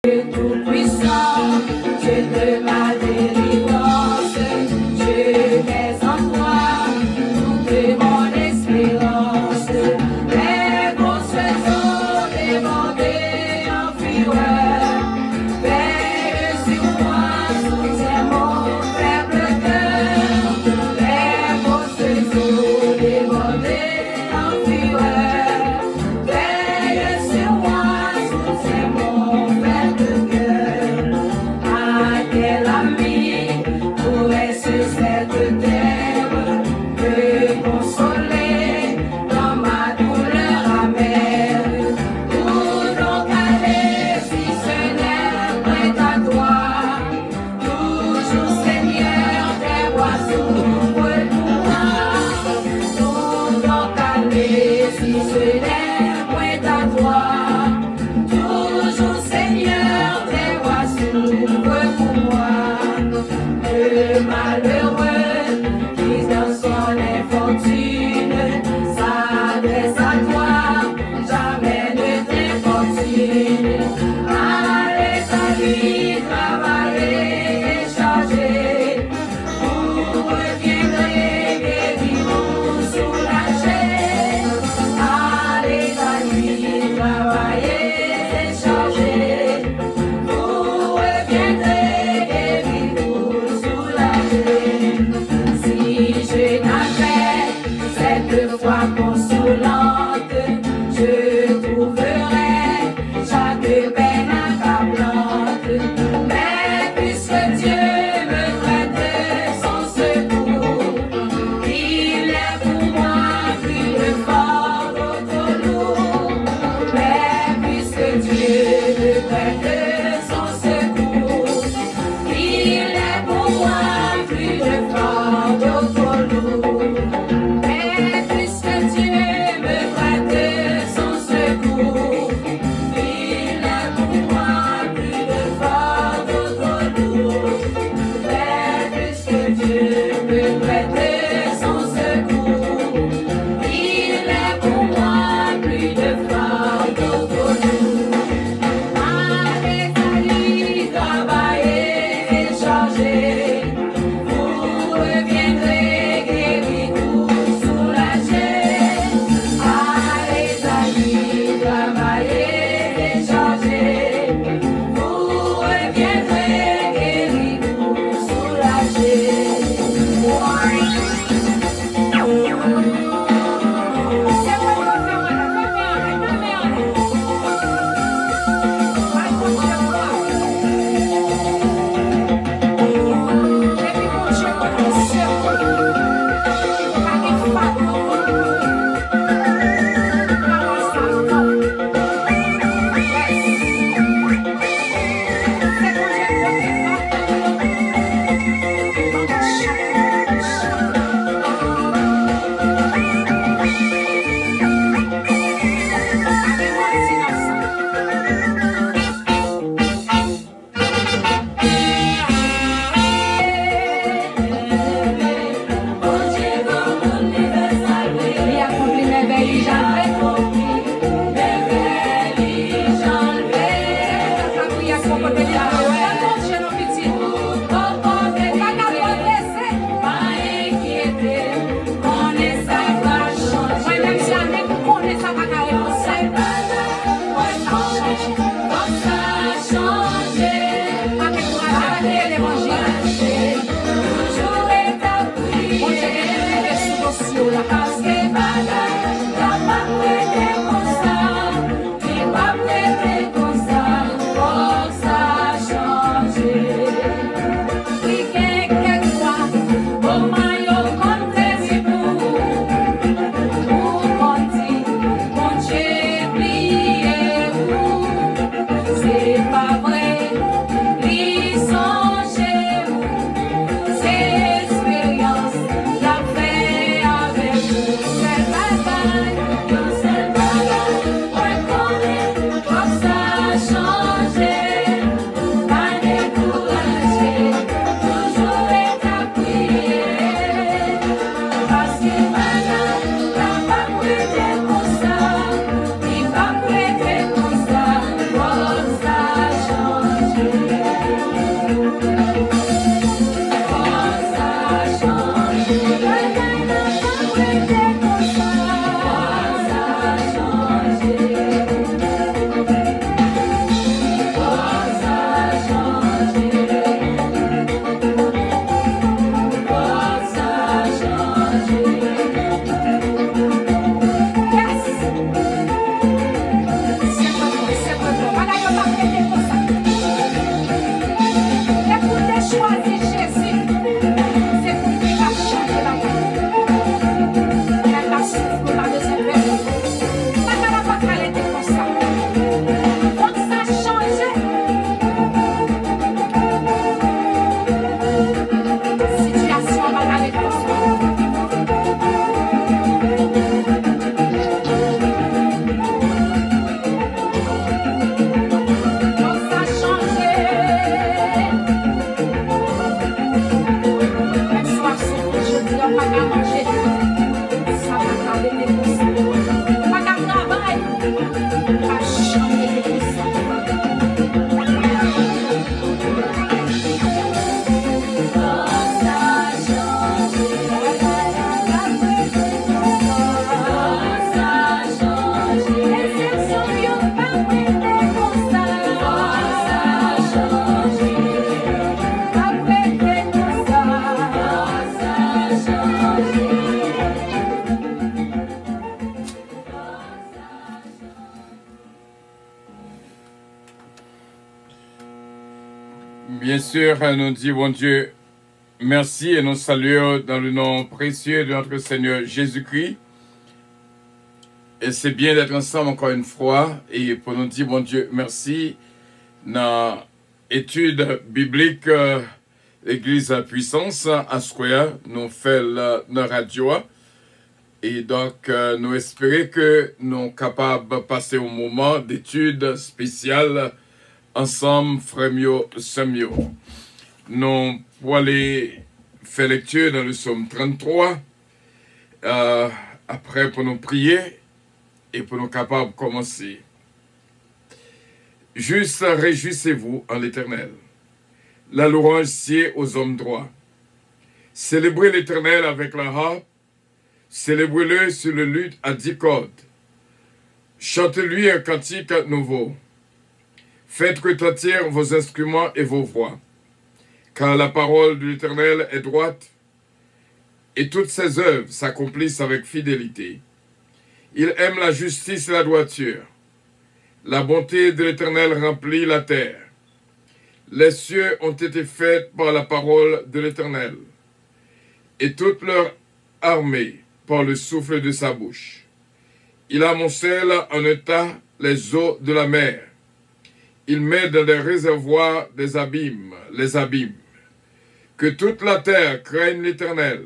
Tout-puissant, Dieu de ma délivrance, je mets en toi toute mon espérance. Les grosses eaux débordées en fureur, veille sur moi, soutiens mon faible cœur. Les grosses eaux débordées en fureur, veille sur moi, soutiens mon faible cœur. À quel ami pourrait sur cette terre me consoler dans ma douleur amère? Où donc aller si ce n'est près à toi? Toujours Seigneur, tes voies s'ouvrent pour moi. Où donc aller si ce n'est près à toi? Toujours Seigneur, tes voies s'ouvrent pour moi. Le malheureux qui dans son infortune s'adresse à toi, jamais ne t'importune. Allez à lui travailler et charger, vous reviendrez guéri ou soulagé. Allez à lui travailler et charger, vous reviendrez guéri ou soulagé. Si je n'avais cette foi consolante, je trouverais chaque peine accablante. Mais puisque Dieu me prête de son secours, il est pour moi plus fort d'autres lourds. Mais puisque Dieu me prête de son secours, il est pour moi plus fort d'autres lourds. Mais puisque Dieu me prête de son secours, il est pour moi plus fort d'autres lourds. Mais puisque Dieu me prête de son secours, il est pour moi plus fort d'autres lourds. Allez à lui travailler et charger, vous reviendrez guéri ou soulagé. Allez à lui travailler et charger, vous reviendrez guéri ou soulagé. Il accomplit merveilles, j'en accompli merveilles, j'en vais. La prière qu'on peut dire, chez nos petits, pas inquiéter, on est ça va changer. Même si on est pour qu'on est ça va carrément changer. Comme ça changer, pas que pour arrêter l'évangile. Toujours établi, on dirait les réseaux sociaux là. Parce que malade, la main est comme ça, il va prêter comme ça, Bien sûr, nous disons Dieu merci et nous saluons dans le nom précieux de notre Seigneur Jésus-Christ. Et c'est bien d'être ensemble encore une fois et pour nous dire bon Dieu merci dans l'étude biblique l'Église Puissance à Square, nous faisons la radio et donc nous espérons que nous sommes capables de passer un moment d'étude spéciale ensemble, frères et sœurs. Nous pour aller faire lecture dans le psaume 33, après pour nous prier et pour nous capables de commencer. Juste réjouissez-vous en l'Éternel. La louange sied aux hommes droits. Célébrez l'Éternel avec la harpe, célébrez-le sur le luth à 10 cordes. Chantez-lui un cantique nouveau. Faites retentir vos instruments et vos voix, car la parole de l'Éternel est droite, et toutes ses œuvres s'accomplissent avec fidélité. Il aime la justice et la droiture. La bonté de l'Éternel remplit la terre. Les cieux ont été faits par la parole de l'Éternel, et toute leur armée par le souffle de sa bouche. Il amoncelle en un tas les eaux de la mer. Il met dans les réservoirs des abîmes, les abîmes. Que toute la terre craigne l'Éternel.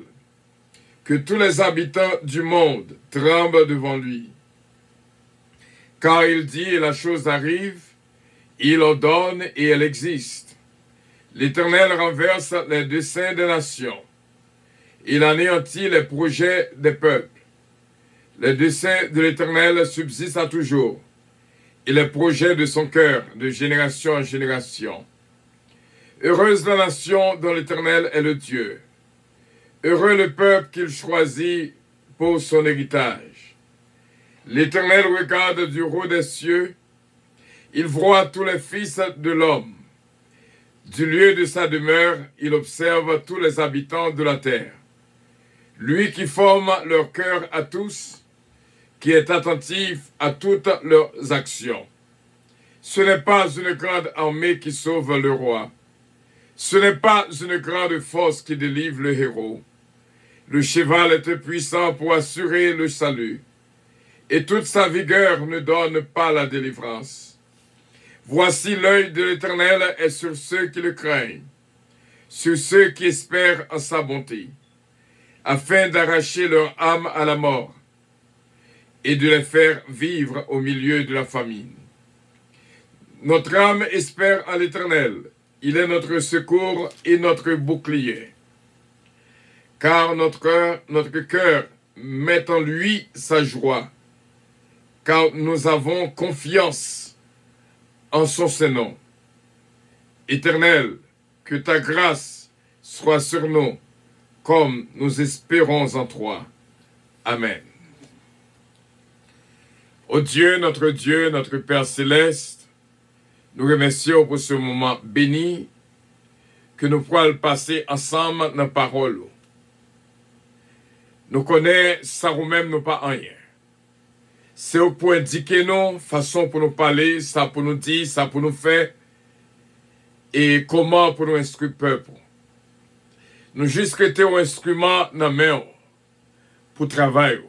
Que tous les habitants du monde tremblent devant lui. Car il dit et la chose arrive, il ordonne et elle existe. L'Éternel renverse les desseins des nations. Il anéantit les projets des peuples. Les desseins de l'Éternel subsistent à toujours, et les projets de son cœur de génération en génération. Heureuse la nation dont l'Éternel est le Dieu. Heureux le peuple qu'il choisit pour son héritage. L'Éternel regarde du haut des cieux. Il voit tous les fils de l'homme. Du lieu de sa demeure, il observe tous les habitants de la terre. Lui qui forme leur cœur à tous, qui est attentif à toutes leurs actions. Ce n'est pas une grande armée qui sauve le roi. Ce n'est pas une grande force qui délivre le héros. Le cheval est puissant pour assurer le salut, et toute sa vigueur ne donne pas la délivrance. Voici l'œil de l'Éternel est sur ceux qui le craignent, sur ceux qui espèrent en sa bonté, afin d'arracher leur âme à la mort, et de les faire vivre au milieu de la famine. Notre âme espère en l'Éternel. Il est notre secours et notre bouclier. Car notre cœur met en lui sa joie, car nous avons confiance en son Saint-Nom. Éternel, que ta grâce soit sur nous, comme nous espérons en toi. Amen. Ô Dieu, notre Père céleste, nous remercions pour ce moment béni que nous pourrons passer ensemble dans la parole. Nous connaissons ça nous-mêmes, nous pas rien. C'est au point d'indiquer nous, façon pour nous parler, ça pour nous dire, ça pour nous faire, et comment pour nous instruire le peuple. Nous juste été un instrument dans la main pour travailler.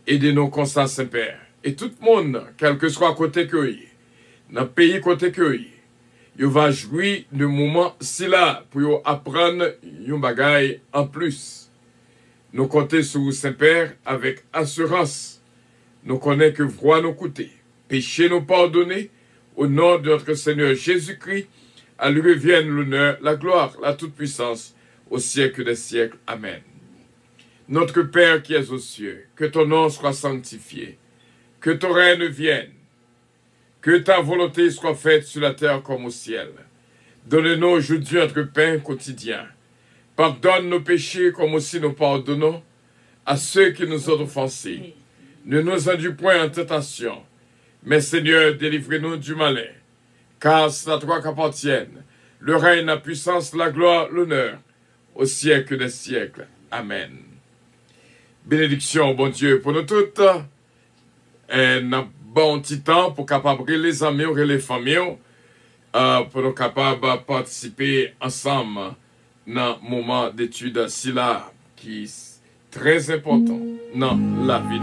Aidez-nous comme ça, Saint-Père. Et tout le monde, quel que soit côté que dans le pays côté que il va jouir de moment si là pour apprendre un bagage en plus. Nous comptons sur vous, Saint-Père, avec assurance. Nous connaissons que voix nous coûter. Péché nous pardonner. Au nom de notre Seigneur Jésus-Christ, à lui revienne l'honneur, la gloire, la toute-puissance, au siècle des siècles. Amen. Notre Père qui es aux cieux, que ton nom soit sanctifié, que ton règne vienne, que ta volonté soit faite sur la terre comme au ciel. Donne-nous aujourd'hui notre pain quotidien. Pardonne nos péchés comme aussi nous pardonnons à ceux qui nous ont offensés. Ne nous induis point en tentation, mais Seigneur, délivrez-nous du malin. Car c'est à toi qu'appartiennent le règne, la puissance, la gloire, l'honneur, au siècle des siècles. Amen. Bénédiction, bon Dieu, pour nous toutes. Un bon petit temps pour capable les amis et les familles, pour nous capables de participer ensemble dans le moment d'étude si là, qui est très important dans la vie.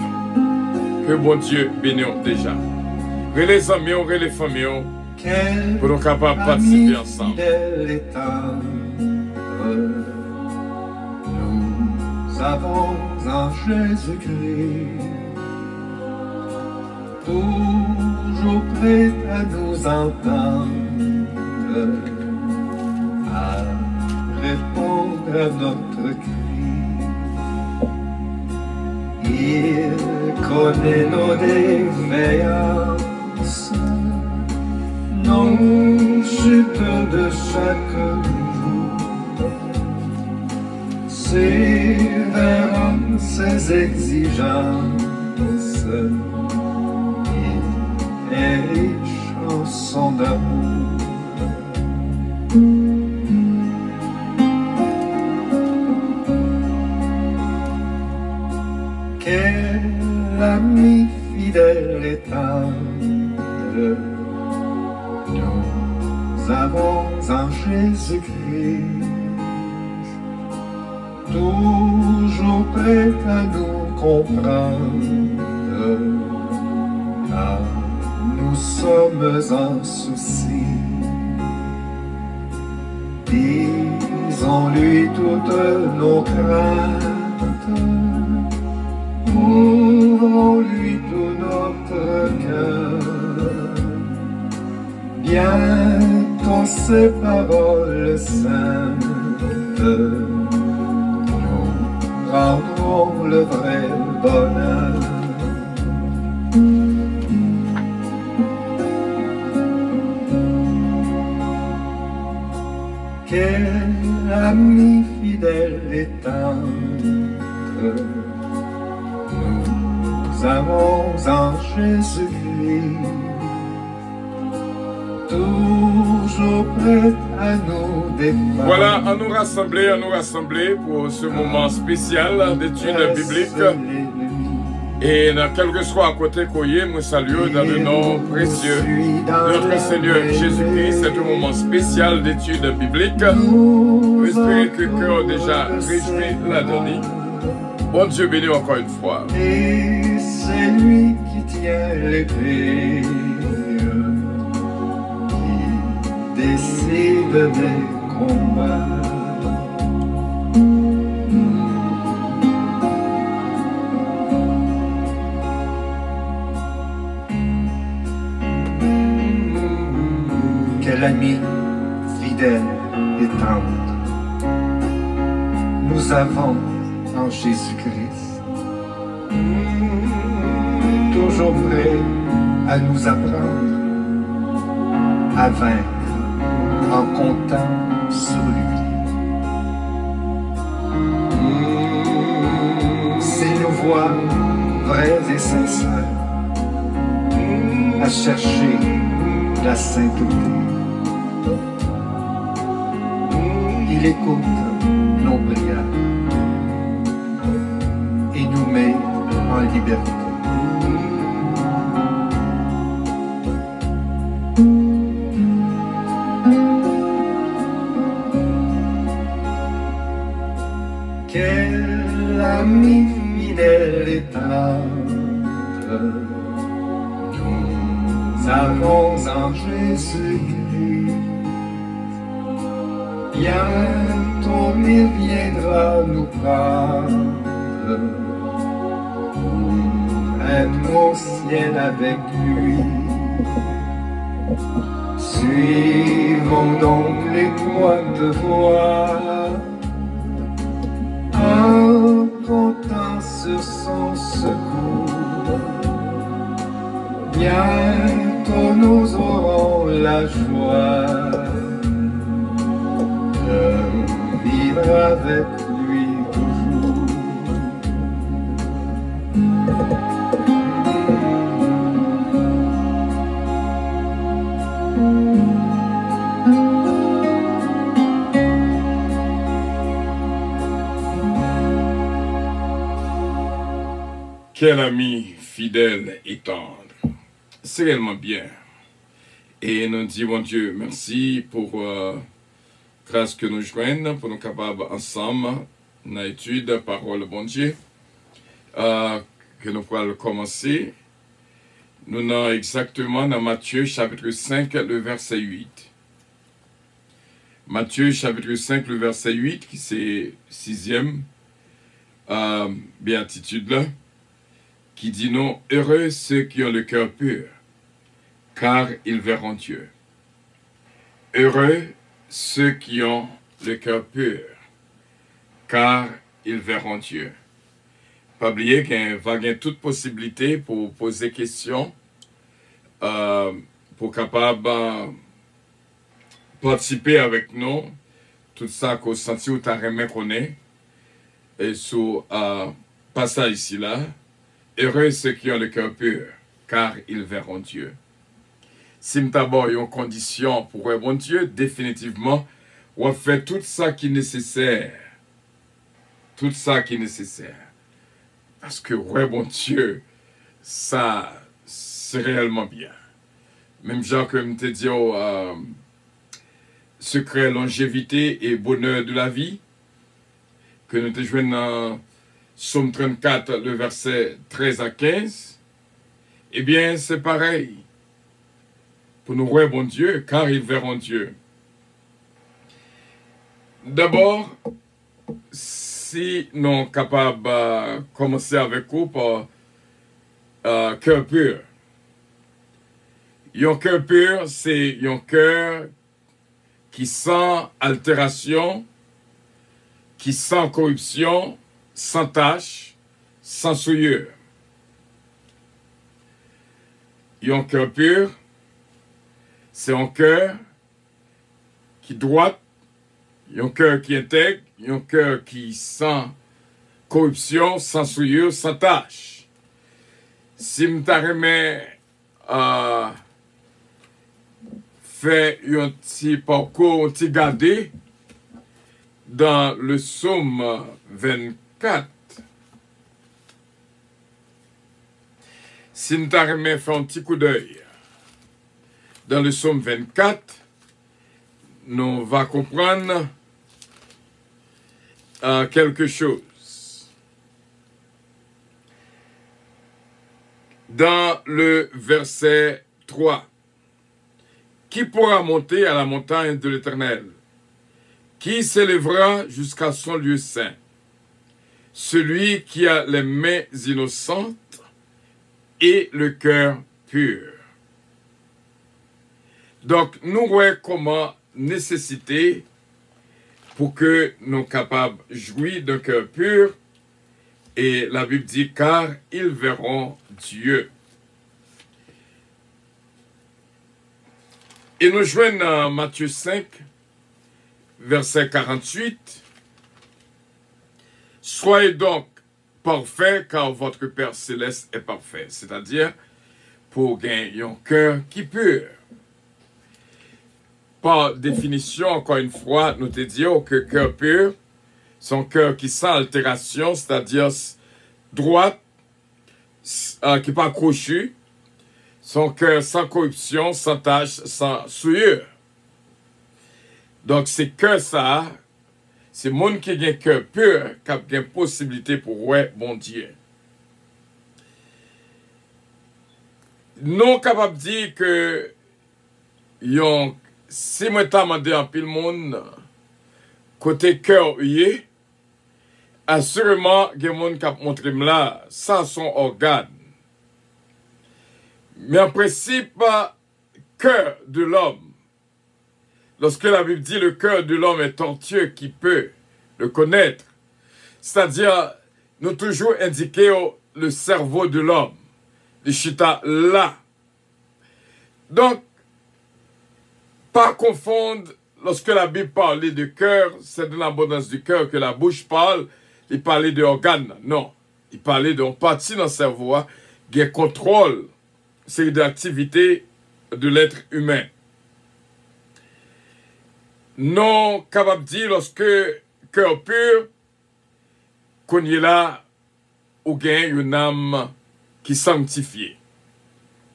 Que bon Dieu bénisse déjà. Les amis et les familles, pour nous capables de participer ensemble. Nous avons en Jésus-Christ, toujours prêt à nous entendre, à répondre à notre cri. Il connaît nos défaillances, nos chutes de chaque jour, sévèrement ses exigences. Et chansons d'amour. Quel ami fidèle et tendre nous avons en Jésus-Christ, toujours prêt à nous comprendre. Car nous sommes en souci. Disons-lui toutes nos craintes, ouvrons-lui tout notre cœur. Bientôt ces paroles saintes nous rendront le vrai bonheur. Quel ami fidèle et tendre nous avons en Jésus-Christ, toujours prêt à nous défendre. Voilà, à nous rassembler pour ce moment spécial d'études bibliques. Et dans quel que soit à côté Koye, nous saluons dans le nom précieux de notre Seigneur Jésus-Christ. C'est un moment spécial d'études bibliques. Nous espérons que le cœur déjà réjoui la donnée. Bon Dieu béni encore une fois. Et c'est lui qui tient l'épée, qui décide des combats. Quel ami fidèle et tendre nous avons en Jésus-Christ, toujours prêt à nous apprendre à vaincre en comptant sur lui. S'il nous voit vrais et sincères à chercher la sainteté, il écoute nos prières et nous met en liberté. Quel ami fidèle et tendre nous avons en Jésus-Christ. Bientôt il viendra nous prendre pour être au ciel avec lui. Suivons donc l'étroite voie en comptant sur son secours. Bientôt nous aurons la joie de vivre avec lui toujours. Quel ami fidèle et tendre. C'est réellement bien. Et nous disons, Dieu, merci pour grâce que nous joignons, pour nous capables ensemble, dans l'étude de la parole de bon Dieu, que nous pourrons commencer. Nous sommes exactement dans Matthieu chapitre 5, le verset 8. Matthieu chapitre 5, le verset 8, qui c'est 6e béatitude là, qui dit non, heureux ceux qui ont le cœur pur, car ils verront Dieu. Heureux ceux qui ont le cœur pur, car ils verront Dieu. Pas oublier qu'il va y avoir toute possibilité pour poser questions, pour capable participer avec nous, tout ça qu'on senti ou t'as remis qu'on est, et sur passage ici là. Heureux ceux qui ont le cœur pur, car ils verront Dieu. Si nous avons une condition pour voir bon Dieu, définitivement, on va faire tout ça qui est nécessaire. Tout ça qui est nécessaire. Parce que ouais, bon Dieu, ça, c'est réellement bien. Même genre que je te dis, secret, longévité et bonheur de la vie, que nous te jouons dans Psaume 34, le verset 13 à 15, eh bien, c'est pareil. Pour nous voir bon Dieu, car ils verront Dieu. D'abord, si nous sommes capables de commencer avec vous par cœur pur. Un cœur pur, c'est un cœur qui sans altération, qui sans corruption, sans tache, sans souillure. Un cœur pur, c'est un cœur qui droit, un cœur qui intègre, un cœur qui sans corruption, sans souillure, sans tache. Si je remets fait un petit parcours, un petit gardé dans le psaume 24. Si nous t'arrêtons faire un petit coup d'œil dans le psaume 24, nous allons comprendre quelque chose. Dans le verset 3, qui pourra monter à la montagne de l'Éternel? Qui s'élèvera jusqu'à son lieu saint? Celui qui a les mains innocentes et le cœur pur. Donc, nous voyons comment nécessiter pour que nous soyons capables de jouir d'un cœur pur. Et la Bible dit, car ils verront Dieu. Et nous jouons dans Matthieu 5, verset 48. Soyez donc parfaits, car votre Père céleste est parfait. C'est-à-dire, pour gagner un cœur qui est pur. Par définition, encore une fois, nous te disons que cœur pur, c'est un cœur qui sans altération, c'est-à-dire droit, qui n'est pas crochu, son cœur sans corruption, sans tache, sans souillure. Donc, c'est que ça, c'est le monde qui a un cœur pur, qui a une possibilité pour ouais, bon Dieu. Non capable de dire que si moi t'ai demandé en pile monde côté cœur hué, assurément il y a des gens qui ont montré là sans son organe. Mais en principe, cœur de l'homme, lorsque la Bible dit le cœur de l'homme est tortueux qui peut le connaître, c'est-à-dire nous toujours indiquer le cerveau de l'homme. Les chita là. Donc, pas confondre, lorsque la Bible parle de cœur, c'est de l'abondance du cœur que la bouche parle, il parlait de organes. Non, il parlait d'une partie dans le cerveau qui contrôle ces activités de l'être humain. Non capable de dire lorsque cœur pur, qu'on y est là, ou gagne une âme qui sanctifie,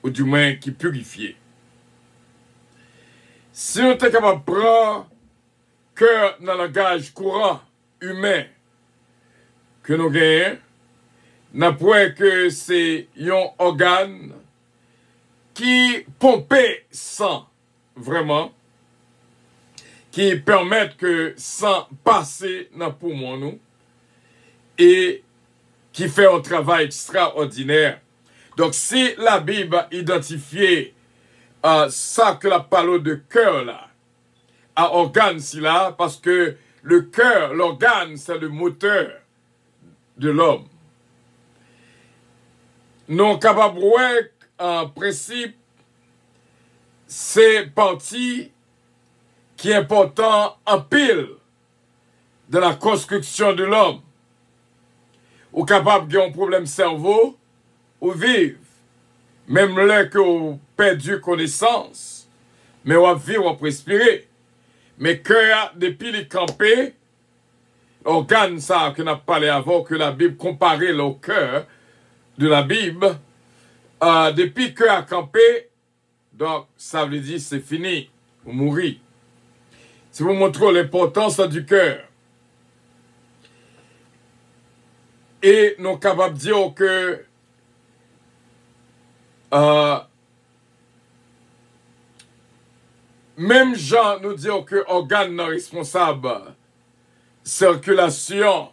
ou du moins qui purifie. Si on est capable de prendre cœur dans le langage courant, humain, que nous gagnons, n'apprend que c'est un organe qui pompe sang, vraiment, qui permet que sang passe dans le poumon nous, et qui fait un travail extraordinaire. Donc, si la Bible a identifié ça que la parole de cœur là, à organe si là, parce que le cœur, l'organe, c'est le moteur de l'homme. Non capable en principe, c'est partie qui est important en pile de la construction de l'homme. Ou capable d'avoir un problème cerveau, ou vivre. Même là que vous perdu connaissance, mais vous vivre, vous respirer. Mais que depuis les campés, l'organe ça que nous avons parlé avant, que la Bible comparait au cœur de la Bible, depuis que a campé, donc ça veut dire c'est fini, vous mourrez. C'est pour montrer l'importance du cœur. Et nous sommes capables de dire que même Jean nous dit que l'organe non responsable circulation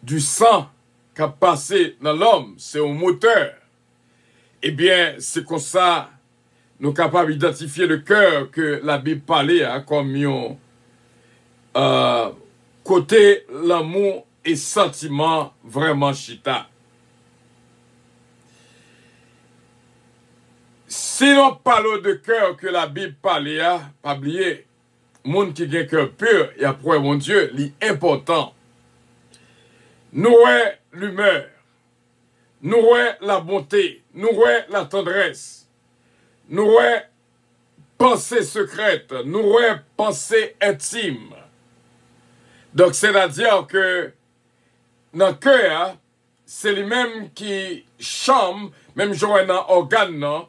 du sang qui a passé dans l'homme, c'est un moteur. Eh bien, c'est comme ça nous sommes capables d'identifier le cœur que la Bible parlait comme un côté l'amour et sentiment vraiment chita. Si on parle de cœur que la Bible parlait, pas oublier, monde qui a un cœur pur et après mon Dieu, l'important. Nous l'humeur, nous la bonté, nous la tendresse, nous pensée secrète, nous pensée intime. Donc c'est-à-dire que dans le cœur, c'est lui-même qui chame, même jouer dans l'organe, non?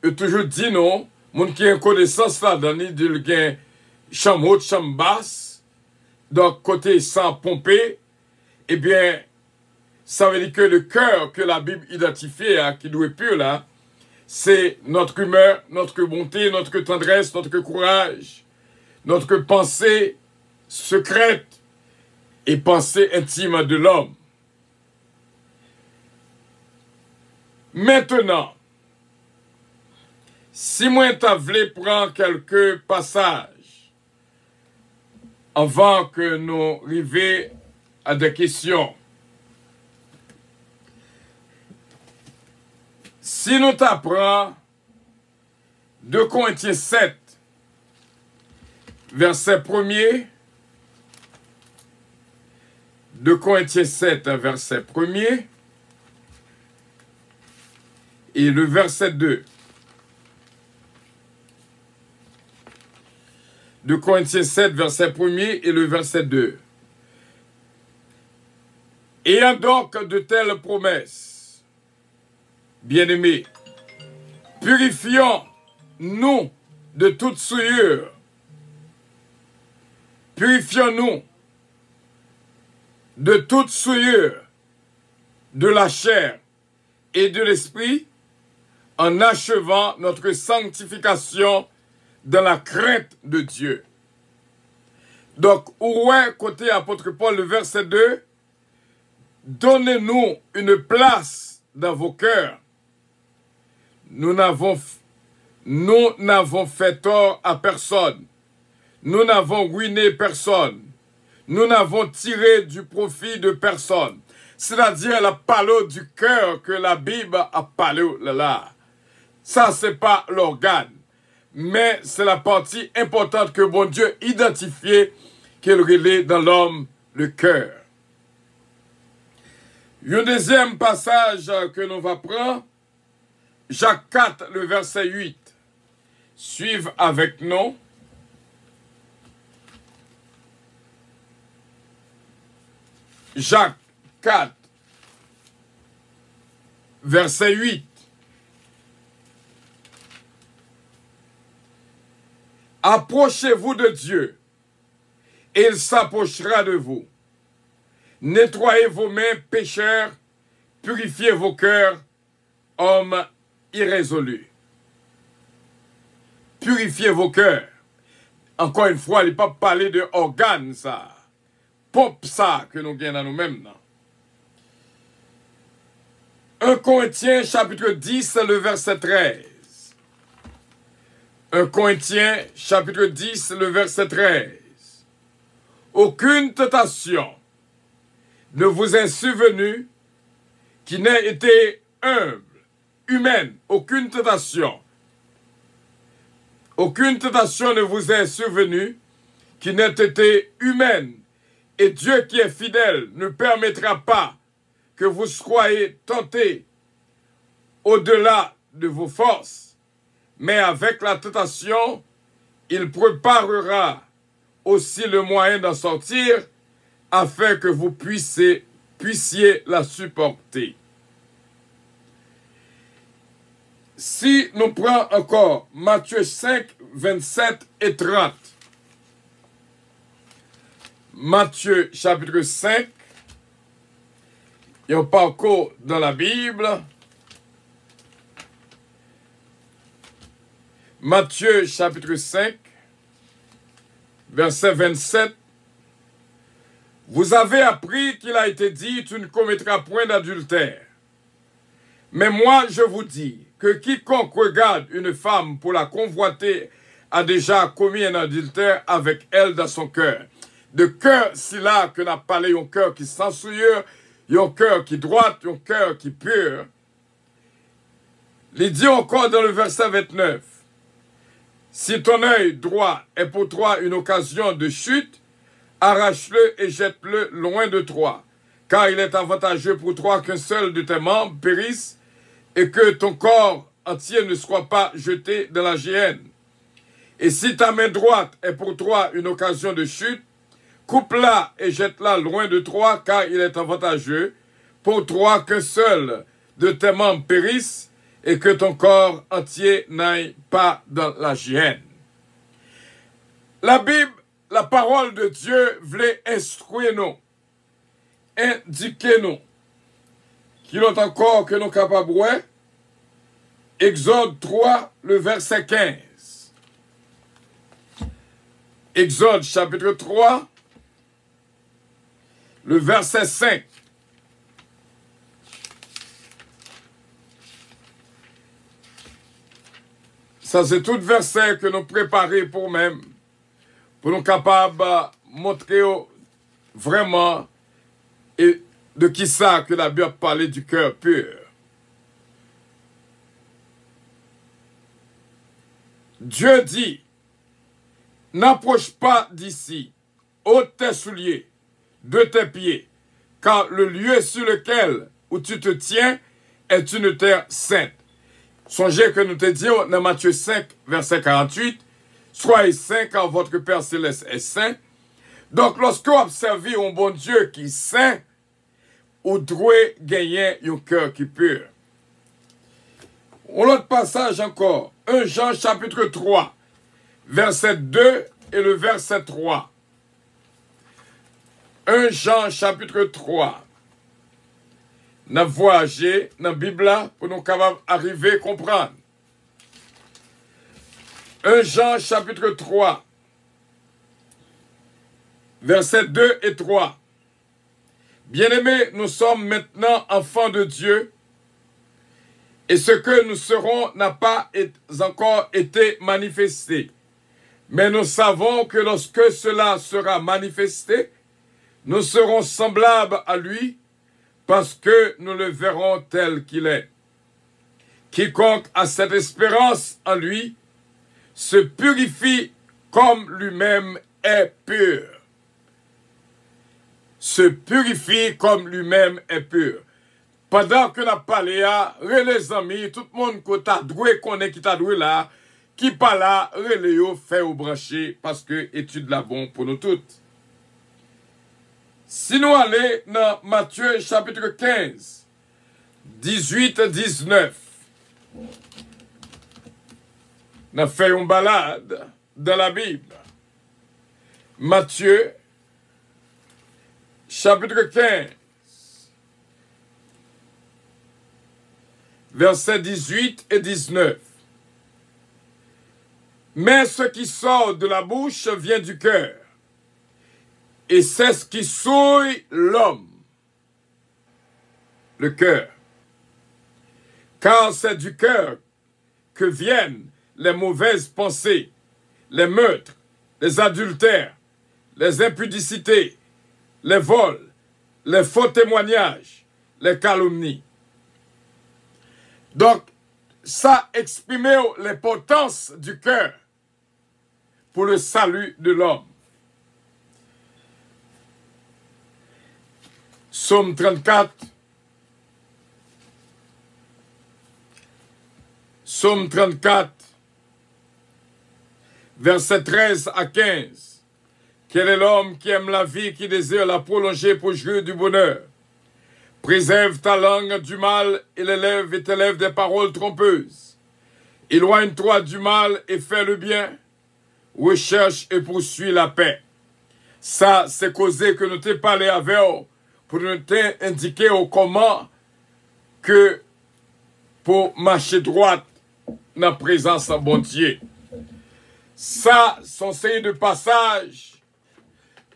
Et toujours dit non, moun qui a une connaissance là, dans il dit le chambre haute, chambre basse, donc côté sans pomper, eh bien, ça veut dire que le cœur que la Bible identifie, qui doit être pur là, c'est notre humeur, notre bonté, notre tendresse, notre courage, notre pensée secrète et pensée intime de l'homme. Maintenant, si moi t'as voulu prendre quelques passages avant que nous arrivions à des questions. Si nous t'apprenons 2 Corinthiens 7, verset 1er. 2 Corinthiens 7, verset 1er. Et le verset 2. 2 Corinthiens 7, verset 1er et le verset 2. Ayant donc de telles promesses, bien-aimés, purifions-nous de toute souillure. Purifions-nous de toute souillure de la chair et de l'esprit, en achevant notre sanctification dans la crainte de Dieu. Donc, ouais, côté apôtre Paul, le verset 2, donnez-nous une place dans vos cœurs. Nous n'avons fait tort à personne. Nous n'avons ruiné personne. Nous n'avons tiré du profit de personne. C'est-à-dire la parole du cœur que la Bible a parlé là. Ça, c'est pas l'organe. Mais c'est la partie importante que bon Dieu identifié qu'il relaie dans l'homme, le cœur. Un deuxième passage que nous va prendre, Jacques 4, le verset 8. Suivez avec nous. Jacques 4, verset 8. Approchez-vous de Dieu, et il s'approchera de vous. Nettoyez vos mains, pécheurs, purifiez vos cœurs, hommes irrésolus. Purifiez vos cœurs. Encore une fois, il n'est pas parler de organes, ça. Pompe ça que nous gagnons dans nous-mêmes. 1 Corinthiens, chapitre 10, le verset 13. 1 Corinthiens, chapitre 10, le verset 13. Aucune tentation ne vous est survenue qui n'ait été humble, humaine. Aucune tentation. Aucune tentation ne vous est survenue qui n'ait été humaine. Et Dieu qui est fidèle ne permettra pas que vous soyez tentés au-delà de vos forces. Mais avec la tentation, il préparera aussi le moyen d'en sortir afin que vous puissiez la supporter. Si nous prenons encore Matthieu 5, 27 et 30. Matthieu chapitre 5, et on parcourt dans la Bible. Matthieu chapitre 5, verset 27. Vous avez appris qu'il a été dit, tu ne commettras point d'adultère. Mais moi je vous dis que quiconque regarde une femme pour la convoiter a déjà commis un adultère avec elle dans son cœur. De cœur, c'est là que n'a parlé un cœur qui sans souillure, un cœur qui droit, un cœur qui pur. Il dit encore dans le verset 29, si ton œil droit est pour toi une occasion de chute, arrache-le et jette-le loin de toi, car il est avantageux pour toi qu'un seul de tes membres périsse et que ton corps entier ne soit pas jeté dans la géhenne. Et si ta main droite est pour toi une occasion de chute, coupe-la et jette-la loin de toi, car il est avantageux pour toi qu'un seul de tes membres périsse et que ton corps entier n'aille pas dans la géhenne. La Bible, la parole de Dieu voulait instruire nous, indiquer nous, qu'il est encore que nous capables. Exode 3, le verset 15. Exode chapitre 3, le verset 5. Ça, c'est tout verset que nous préparons pour nous-mêmes, pour nous capables de montrer vraiment et de qui ça que la Bible a parlé du cœur pur. Dieu dit, N'approche pas d'ici, ôte tes souliers de tes pieds, car le lieu sur lequel où tu te tiens est une terre sainte. Songez que nous te disons dans Matthieu 5, verset 48, soyez saints car votre Père céleste est saint. Donc, lorsque vous observez un bon Dieu qui est saint, vous devez gagner un cœur qui est pur. Un autre passage encore, 1 Jean chapitre 3, verset 2 et le verset 3. 1 Jean chapitre 3. Nous avons voyagé dans la Bible pour nous arriver à comprendre. 1 Jean chapitre 3, versets 2 et 3. Bien-aimés, nous sommes maintenant enfants de Dieu, et ce que nous serons n'a pas encore été manifesté. Mais nous savons que lorsque cela sera manifesté, nous serons semblables à lui, parce que nous le verrons tel qu'il est. Quiconque a cette espérance en lui se purifie comme lui-même est pur. Se purifie comme lui-même est pur. Pendant que nous parlons, les amis, tout le monde qui t'a doué, qui t'a doué là, qui pas là, les fait au branché, parce que étude là bon pour nous toutes. Si nous allons dans Matthieu chapitre 15, 18-19, nous avons fait une balade dans la Bible. Matthieu chapitre 15, versets 18 et 19. Mais ce qui sort de la bouche vient du cœur. Et c'est ce qui souille l'homme, le cœur. Car c'est du cœur que viennent les mauvaises pensées, les meurtres, les adultères, les impudicités, les vols, les faux témoignages, les calomnies. Donc, ça exprime l'importance du cœur pour le salut de l'homme. Psaume 34. Psaume 34, versets 13 à 15. Quel est l'homme qui aime la vie, qui désire la prolonger pour jouir du bonheur? Préserve ta langue du mal et l'élève et t'élève des paroles trompeuses. Éloigne-toi du mal et fais le bien. Recherche et poursuis la paix. Ça, c'est causé que nous t'ai parlé avec eux pour nous t'indiquer comment que pour marcher droite dans la présence de bon Dieu. Ça, sont série de passages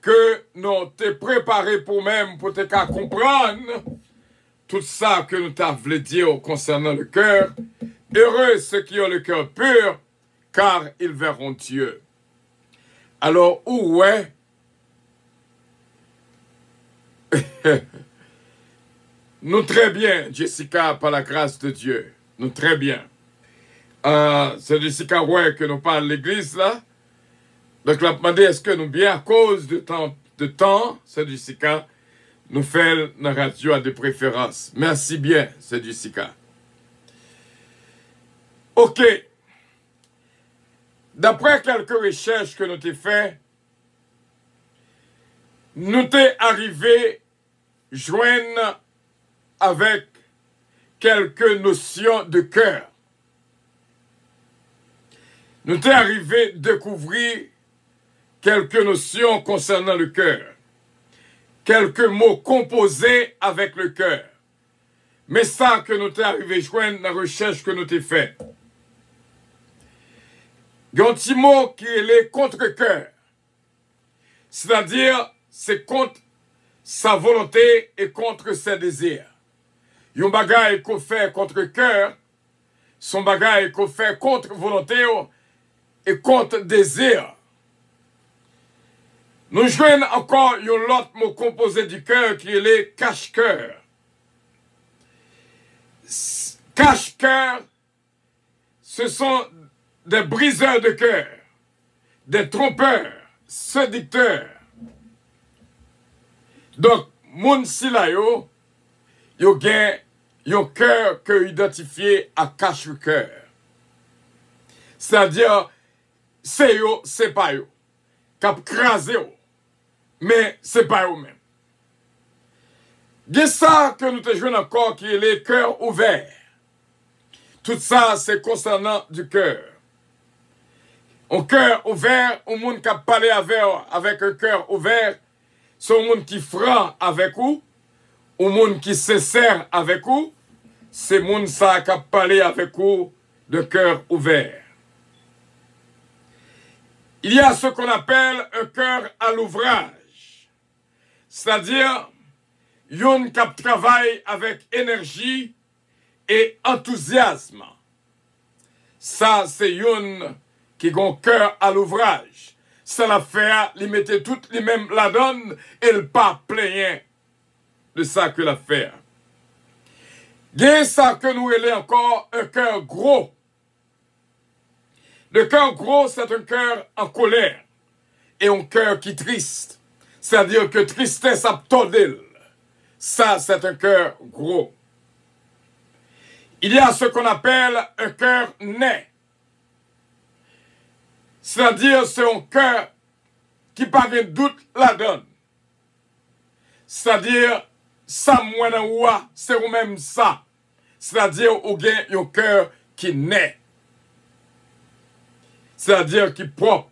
que nous t'ai préparé pour même pour te comprendre tout ça que nous t'avons voulu dire concernant le cœur. Heureux ceux qui ont le cœur pur, car ils verront Dieu. Alors, où est nous très bien, Jessica, par la grâce de Dieu. Nous très bien. C'est Jessica ouais que nous parle l'église là. Donc, la demandé est-ce que nous bien à cause de temps, c'est Jessica, nous fait la radio à des préférences. Merci bien, c'est Jessica. OK. D'après quelques recherches que nous avons faites, nous t'es arrivé joindre avec quelques notions de cœur. Nous t'es arrivé découvrir quelques notions concernant le cœur. Quelques mots composés avec le cœur. Mais ça que nous t'es arrivé joindre dans la recherche que nous t'ai fait. Il y a un petit mot qui est le contre-cœur. C'est-à-dire, c'est contre sa volonté et contre ses désirs. Il y a un bagage qu'on fait contre cœur, son bagage qu'on fait contre volonté et contre désir. Nous jouons encore un autre mot composé du cœur qui est le cache-cœur. Cache-cœur, ce sont des briseurs de cœur des trompeurs, séducteurs. Donc, moun si la yo gen yon cœur que identifié à cache le cœur. C'est-à-dire, c'est yo, c'est pas yo. Kap krasé yo. Mais c'est pas yo même. Gen ça que nous te jouons encore qui est les cœurs ouverts. Tout ça, c'est concernant du cœur. Un cœur ouvert, un monde qui a parlé avec un cœur ouvert, c'est un monde qui franc avec vous, un monde qui sincère avec vous, c'est un monde qui a parlé avec vous de cœur ouvert. Il y a ce qu'on appelle un cœur à l'ouvrage, c'est-à-dire yon qui travaille avec énergie et enthousiasme. Ça, c'est yon qui a un cœur à l'ouvrage. Ça l'a fait, il mettait toutes les mêmes la donne et le pas plein de ça que l'a fait. Il y a ça que nous avons encore un cœur gros. Le cœur gros, c'est un cœur en colère et un cœur qui est triste. C'est-à-dire que tristesse a tordé. Ça, c'est un cœur gros. Il y a ce qu'on appelle un cœur net. C'est-à-dire, c'est un cœur qui pas de doute la donne. C'est-à-dire, ça moins ouah, c'est ou même ça. C'est-à-dire, ou gain un cœur qui naît. C'est-à-dire, qui propre.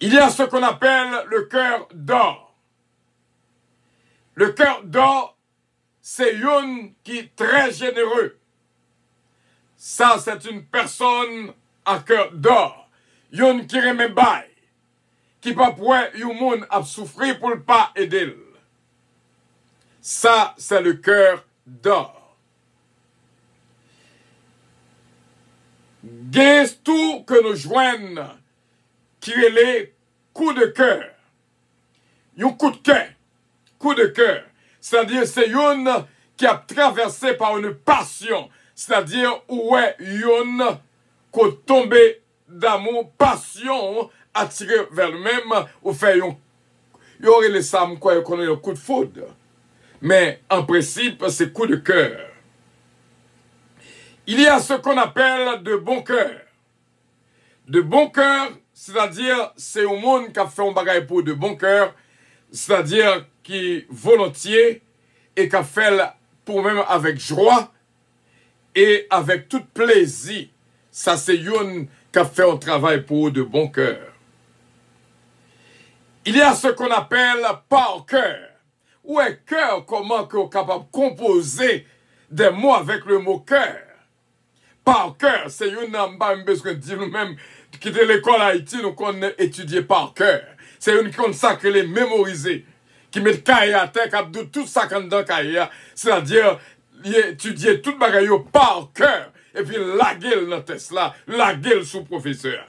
Il y a ce qu'on appelle le cœur d'or. Le cœur d'or, c'est une qui est très généreux. Ça, c'est une personne à cœur d'or. Yon qui remet bail. Qui pas point yon moun a souffrir pour le pas aider. Ça, c'est le cœur d'or. Gain tout que nous joignent qui est les coups de cœur. Yon coup de cœur. Coup de cœur. C'est-à-dire, c'est yon qui a traversé par une passion. C'est-à-dire, où est yon qu'on tombe d'amour, passion, attiré vers lui-même, ou fait yon aurait les sammes quoi, yon connaît un coup de foudre. Mais, en principe, c'est coup de cœur. Il y a ce qu'on appelle de bon cœur. De bon cœur, c'est-à-dire, c'est au monde qui a fait un bagage pour de bon cœur, c'est-à-dire qui volontiers et qui a fait pour même avec joie et avec tout plaisir. Ça, c'est une qui a fait un travail pour de bon cœur. Il y a ce qu'on appelle par cœur. Où est cœur? Comment qu'on est capable de composer des mots avec le mot cœur? Par cœur, c'est une n'a besoin de dire nous-mêmes quitter l'école à Haïti, nous qu'on étudié par cœur. C'est une qui consacre les mémoriser, qui met cahier à terre, qui a tout ça dans cahier, c'est-à-dire étudier tout bagaille par cœur, et puis la gueule dans Tesla, la gueule sous professeur.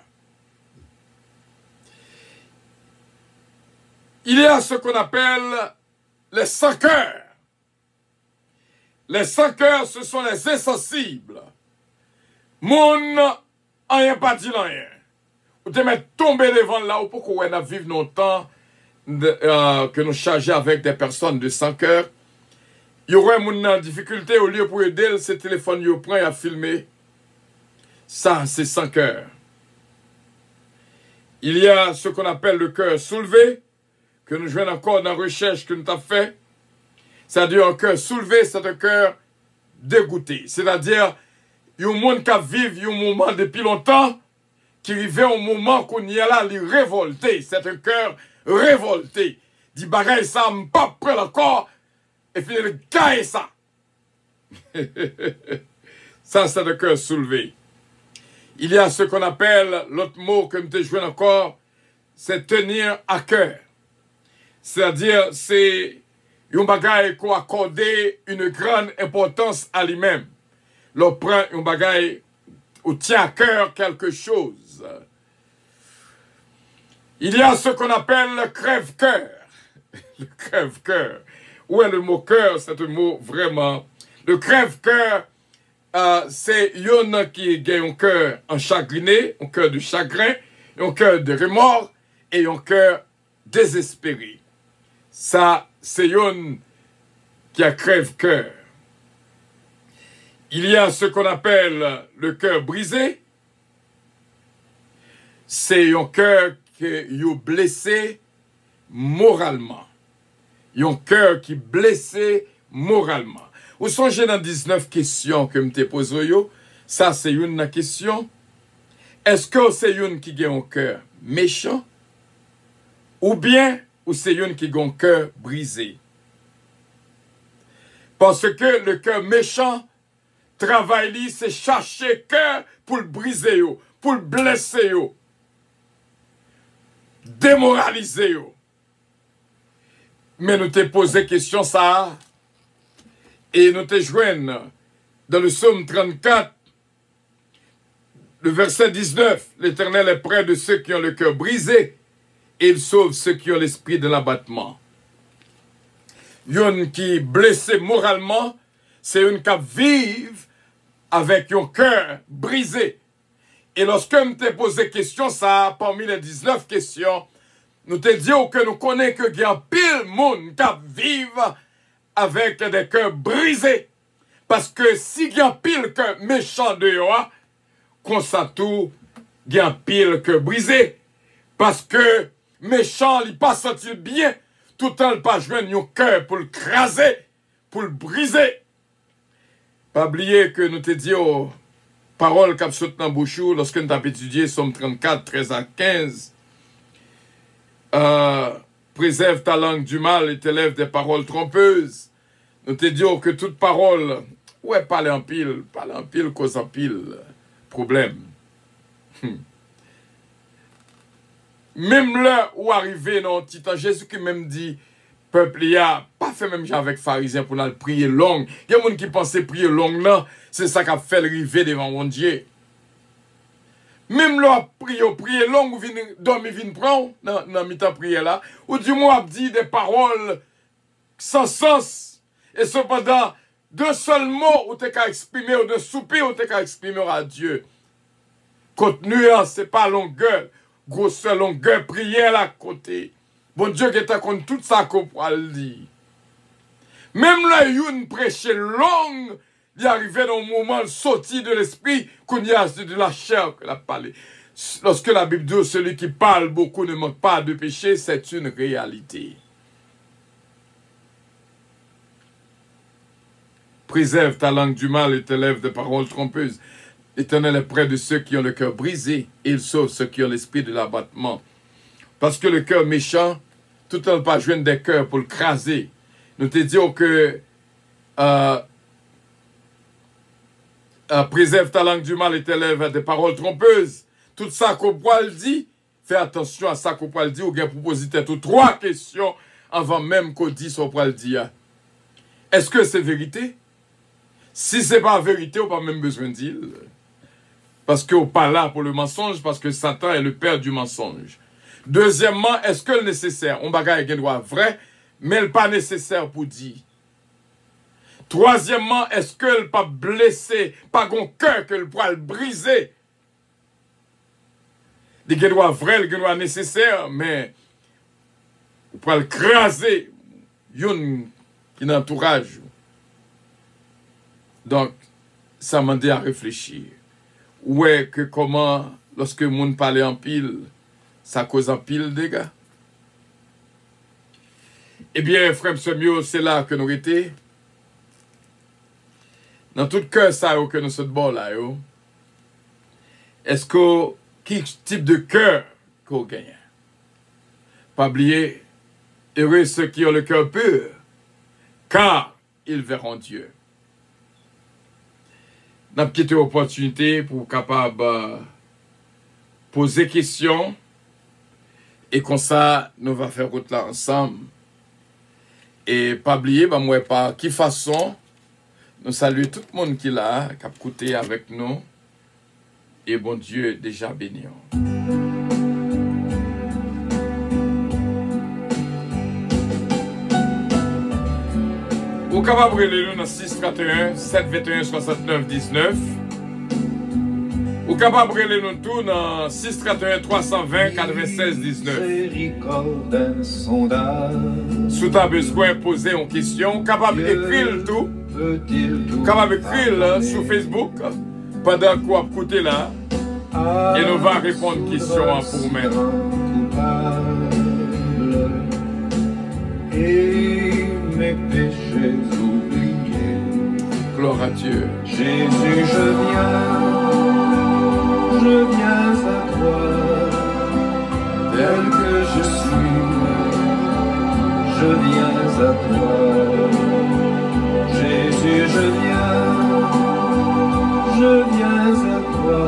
Il y a ce qu'on appelle les sans cœurs. Les sans cœurs, ce sont les insensibles. Moun, rien pas dit rien. Ou te mettre tomber devant là, ou pourquoi on a vécu longtemps que nous chargeons avec des personnes de sans cœur. Il y aurait moun en difficulté, au lieu pour aider, ce téléphone, il prend et a filmé. Ça, c'est sans cœur. Il y a ce qu'on appelle le cœur soulevé, que nous jouons encore dans la recherche que nous avons fait. C'est-à-dire un cœur soulevé, c'est un cœur dégoûté. C'est-à-dire, il y a un monde qui vit un moment depuis longtemps, qui arrive au moment qu'on y est là, il est révolté. C'est un cœur révolté. Dit bagaille ça, pas prêt encore, et puis il caille ça. Ça, c'est un cœur soulevé. Il y a ce qu'on appelle, l'autre mot que nous jouons encore, c'est tenir à cœur. C'est-à-dire, c'est un bagaille qu'on accorde une grande importance à lui-même. L'on prend un bagaille ou tient à cœur quelque chose. Il y a ce qu'on appelle le crève-cœur. Le crève-cœur. Où est le mot cœur? C'est un mot vraiment. Le crève-cœur, c'est yon qui a un cœur enchagriné, un cœur de chagrin, un cœur de remords et un cœur désespéré. Ça, c'est yon qui a crève-cœur. Il y a ce qu'on appelle le cœur brisé. C'est un cœur qui est blessé moralement. Un cœur qui est blessé moralement. Vous songez dans 19 questions que je t'ai posées, ça c'est une question. Est-ce que c'est une qui a un cœur méchant ou bien ou c'est une qui a un cœur brisé? Parce que le cœur méchant, travail, c'est chercher cœur pour le briser, pour le blesser, démoraliser. Mais nous t'ai posé question ça, et nous t'ai joint dans le psaume 34, le verset 19, l'Éternel est près de ceux qui ont le cœur brisé, et il sauve ceux qui ont l'esprit de l'abattement. Yon qui est blessé moralement, c'est une qui vive avec un cœur brisé. Et lorsque nous t'ai posé question ça, parmi les 19 questions, nous te disons que nous connaissons qu'il y a pile monde qui vivent avec des cœurs brisés. Parce que si il y a pile cœur méchant de yo, qu'on s'attend, il y a pile cœur brisé. Parce que méchant, il pas senti bien, tout le temps, il pas joindre un cœur pour le craser, pour le briser. Pas oublier que nous te disons paroles qui sautent dans la bouche lorsque nous avons étudié Somme 34, 13 à 15. Préserve ta langue du mal et t'élève des paroles trompeuses. Nous te disons que toute parole, ouais, parler en pile, cause en pile, problème. Même là où arrivé dans Titan, Jésus qui même dit, peuple, il a pas fait même avec pharisiens pour nous prier long. Il y a des gens qui pensaient prier long là, c'est ça qui a fait le river devant mon Dieu. Même là, prier long, ou venir dormir, venir prendre, dans mi-temps prière là, ou du moins dit des paroles sans sens. Et cependant, deux seuls mots où tu as exprimé, ou de soupir où tu as exprimé à Dieu. Contenu, c'est pas longueur, grosseur, longueur, prière à côté. Bon Dieu qui est contre tout ça qu'on pourra le dire. Même là, une prêche longue, il arrivait dans un moment sorti de l'esprit qu'on y a de la chair qu'elle a parlé. Lorsque la Bible dit celui qui parle beaucoup ne manque pas de péché, c'est une réalité. Préserve ta langue du mal et tes lèvres de paroles trompeuses. L'Éternel est près de ceux qui ont le cœur brisé et il sauve ceux qui ont l'esprit de l'abattement. Parce que le cœur méchant, tout le pas joindre des cœurs pour le craser. Nous te disons que préserve ta langue du mal et tes lèvres des paroles trompeuses. Tout ça qu'on pourra le dire, fais attention à ça qu'on pourra le dire, ou bien pour poser trois questions avant même qu'on dise ce qu'on pourra le dire. Est-ce que c'est vérité? Si ce n'est pas vérité, on n'a pas même besoin de dire. Parce qu'on n'est pas là pour le mensonge, parce que Satan est le père du mensonge. Deuxièmement, est-ce que le nécessaire? On bagaille un droit vrai, mais le pas nécessaire pour dire. Troisièmement, est-ce que le pas blessé, pas un cœur que le poil briser? Les droit vrai, les droit nécessaire, mais on peut le craser, yon qui n'entourage. Donc, ça m'a dit à réfléchir. Ouais, que comment, lorsque le monde parlait en pile, ça cause en pile de dégâts. Eh bien, frère Semio, c'est là que nous étions. Dans tout cœur, ça, que nous sommes bon là, est-ce que, quel type de cœur qu'on gagne? Pas oublier, heureux ceux qui ont le cœur pur, car ils verront Dieu. N'a petite opportunité pour capable poser questions et comme ça nous va faire route là ensemble et pas oublier moi par qui façon nous saluer tout le monde qui est là qui a écouté avec nous et bon Dieu déjà béni. Ou capable de nous dans 631 721 69 19. Ou capable de nous tout dans 631 320 96 19. Si tu as besoin de poser une question, capable d'écrire tout. Capable d'écrire sur Facebook pendant qu'on écoute là. Et nous allons répondre aux questions pour vous-même. Et mes péchés oubliés. Gloire à Dieu. Jésus, je viens à toi, tel que je suis, je viens à toi. Jésus, je viens à toi.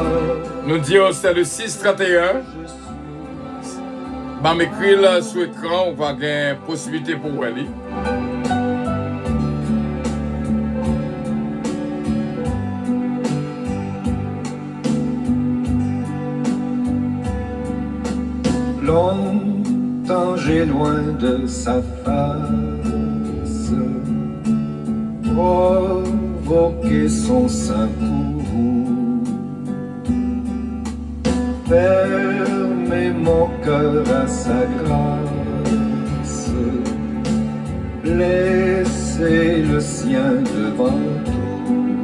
Nous disons c'est le 631. Je vais m'écrire sur l'écran, on va avoir une possibilité pour vous aller. Longtemps j'ai loin de sa face provoqué son saint courroux, fermé mon cœur à sa grâce, laissez le sien devant tout.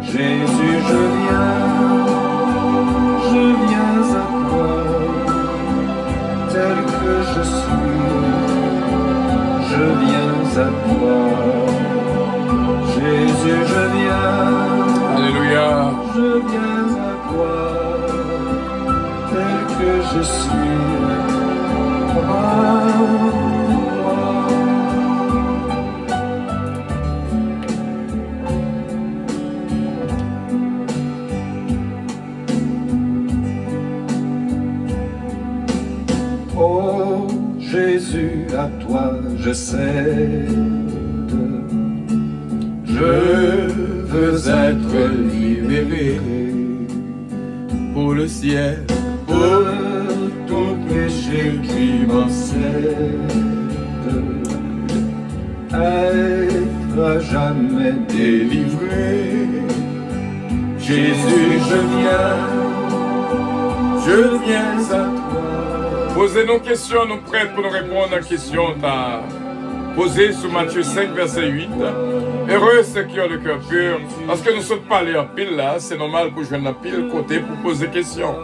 Jésus, je viens à toi, tel que je suis, je viens à toi. Jésus, je viens. Alléluia. Je viens à toi, tel que je suis. Oh Jésus, à toi je cède. Je veux être libéré Pour le ciel, pour tout péché qui m'enseigne, être à jamais délivré. Jésus, je viens à toi. posez nos questions, nous prêts pour nous répondre à la question posée sur Matthieu 5, verset 8. Heureux ceux qui ont le cœur pur. Parce que nous sommes parlés en pile là, c'est normal que je vienne en pile côté pour poser des questions.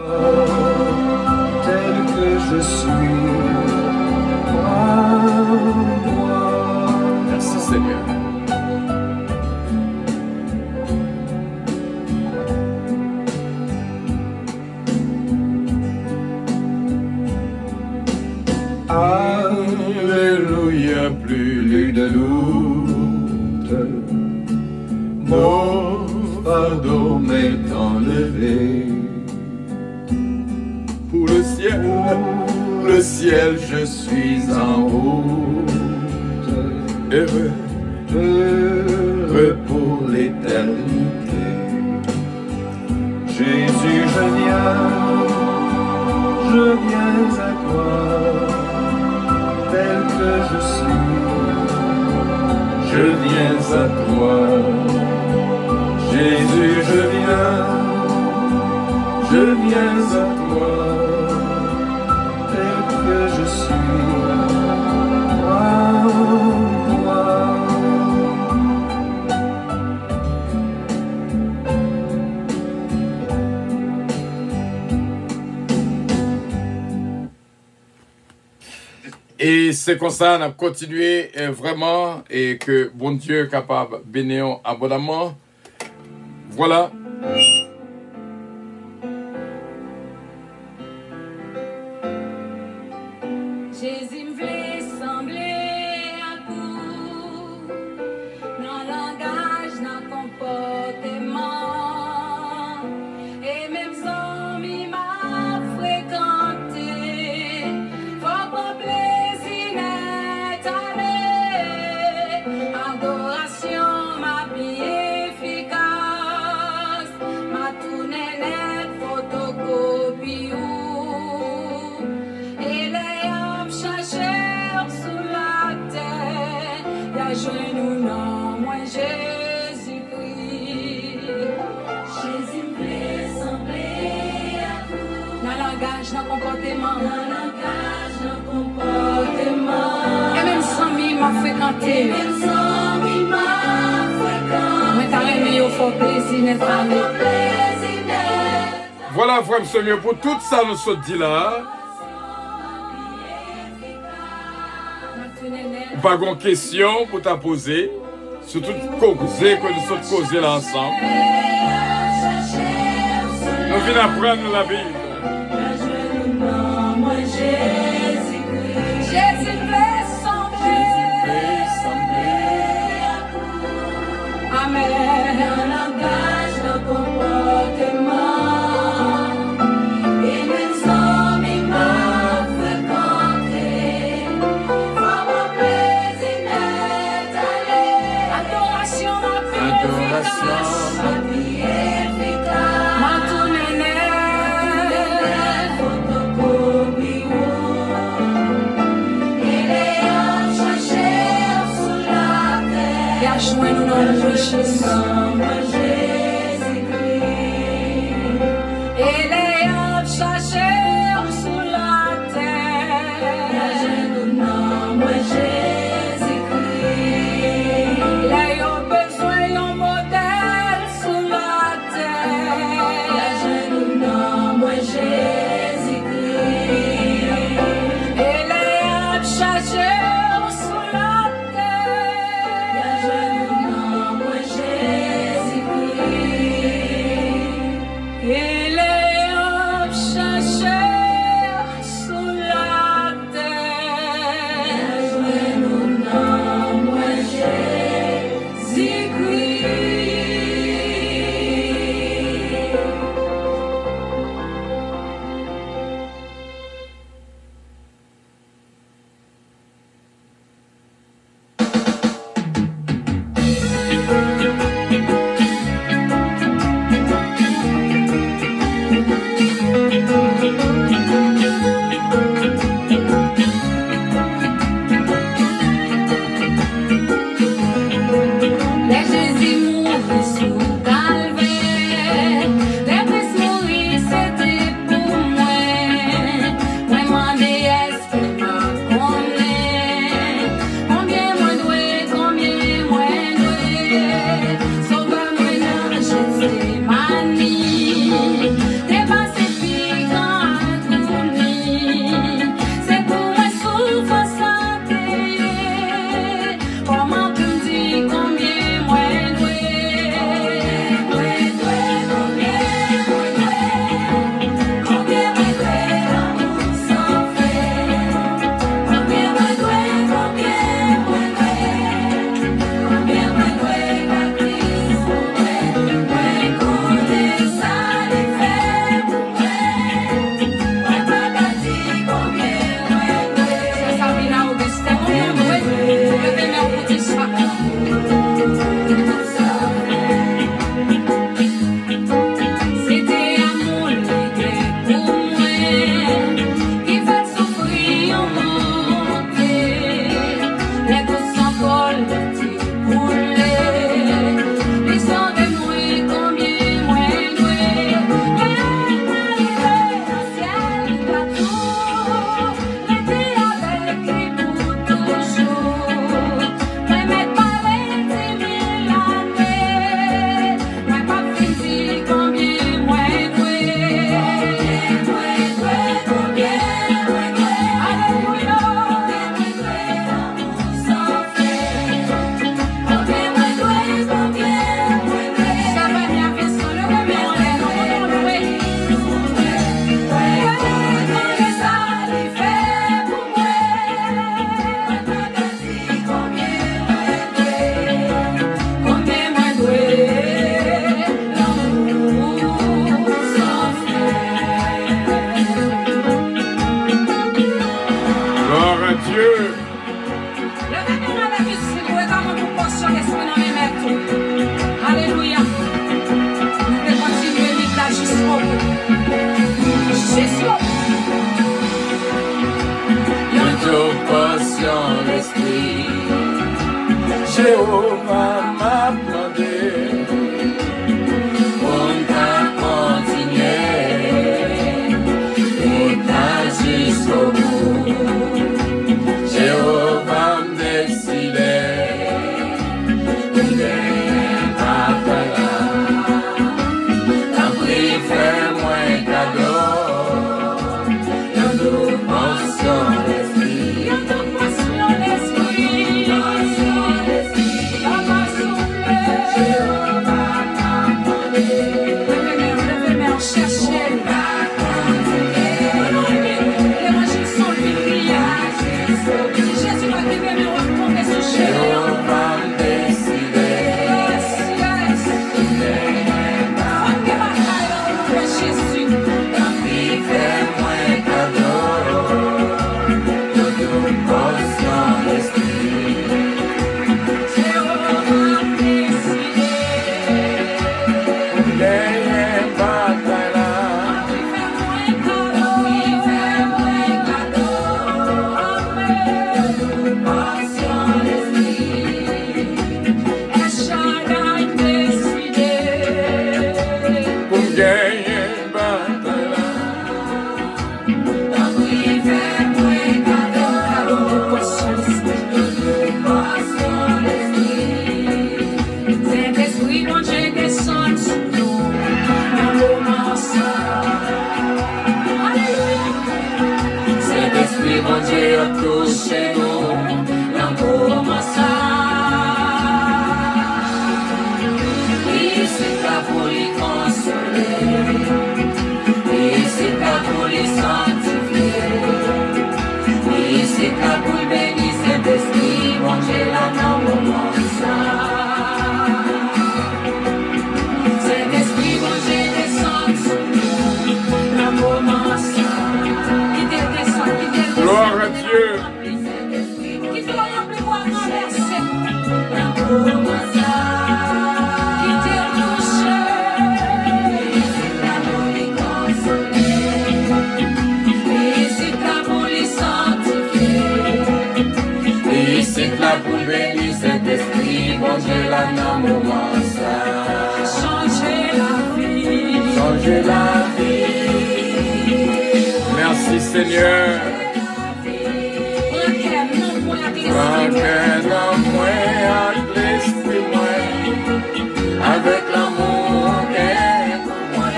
Tel que je suis, Merci Seigneur. Alléluia, plus de doute, mon fardeau m'est enlevé. Pour le ciel, Je suis en route, heureux. heureux pour l'éternité. Jésus, je viens à toi, tel que je suis, je viens à toi. Jésus, je viens à toi, tel que je suis. Et c'est comme ça, on a continué vraiment et que bon Dieu est capable de bénir abondamment. Voilà. Jésus me voulait sembler à vous, dans le langage, dans le comportement, et même sans m'a fréquenté, faut pas plaisir n'est allé, adoration m'a bien efficace, m'a langage, dans le comportement. Et même sans mi m'a fréquenté. Moi t'as aimé au fort plaisir d'être avec. Voilà, frère Seigneur, pour tout ça, nous sommes dit là. Pas de question pour t'a poser. Sur toute cause que nous sommes causés là ensemble. Nous venons apprendre la Bible. Jésus fait sembler. Amen. Un langage de comportement. Et même sans mes mains fréquenter. Sans mon plaisir n'est allé. Adoration, ma vie efficace. Ma tournée n'est photocopie. Et les hommes cherchèrent sous la terre. Et à joindre nos richesses. Et les hommes cherchèrent sous la terre. Moi Jésus-Christ. Les hommes besoin d'un modèle sous la terre. Moi Jésus-Christ. Et les hommes cherchèrent sous la terre. Moi Jésus-Christ. Et les hommes cherchèrent sous la terre. Moi Les Jésus mourit sous calvaire. Les Christ mourit, c'était pour moi. Moi demandé est-ce que je connais. Combien moi doué, combien moi doué. Sauve-moi dans Gethsémani. Dépassé piquant à tourner. C'est pour moi souffre santé. Comment tu me dis combien moi doué. Combien moi doué, l'amour sans fait. Combien moi doué, combien moi doué. Combien moi doué, la Christ pour moi. Moi connais ça, les faits pour moi. Moi pas dit combien moi doué. C'est Sabina Augustin, combien moi doué. Le bénin au petit sac. C'était amour l'été pour moi, qui fait souffrir en montée. Les gouttes sans col, les petits coulés. Les sons de moi, combien moi doué. Mais arrivé au ciel plateau, l'été avec lui pour toujours. Mais mes palais, 10 000 années. Moi pas fini combien moi doué. Combien moi doué. Alléluia. Combien moi doué, l'amour sans fait. Combien moi doué, combien moi doué. Ça va bien faire sans le combien on est, non, doué. Combien ça lui fait pour moi. Moi pas dit combien moi doué. Combien moi doué, l'amour sans Gloire à Dieu. Le Seigneur a la vie, c'est pour être mon portion d'esprit dans mes maîtres. Alléluia. Nous devons continuer vite là jusqu'au bout. Jusqu'au bout. Bientôt patient l'esprit, Jéhovah m'a demandé, on t'a continué, et Dieu a touché nous, l'amour m'a ça. C'est là pour les consoler, oui, c'est là pour les sanctifier, oui, c'est là pour le bénir, Saint-Esprit, bon Dieu, là, dans le moment, ça. Saint-Esprit, bon Dieu, descend sur nous, dans le moment, ça. Qui descend, qui descend. Gloire à Dieu. Qui te remplit, moi, renversé, dans le moment, ça. C'est là pour bénir Saint-Esprit, bon Dieu, là, dans le moment, ça. Changer la vie. Changer la vie. Merci, Seigneur. Avec l'amour qu'elle pour moi.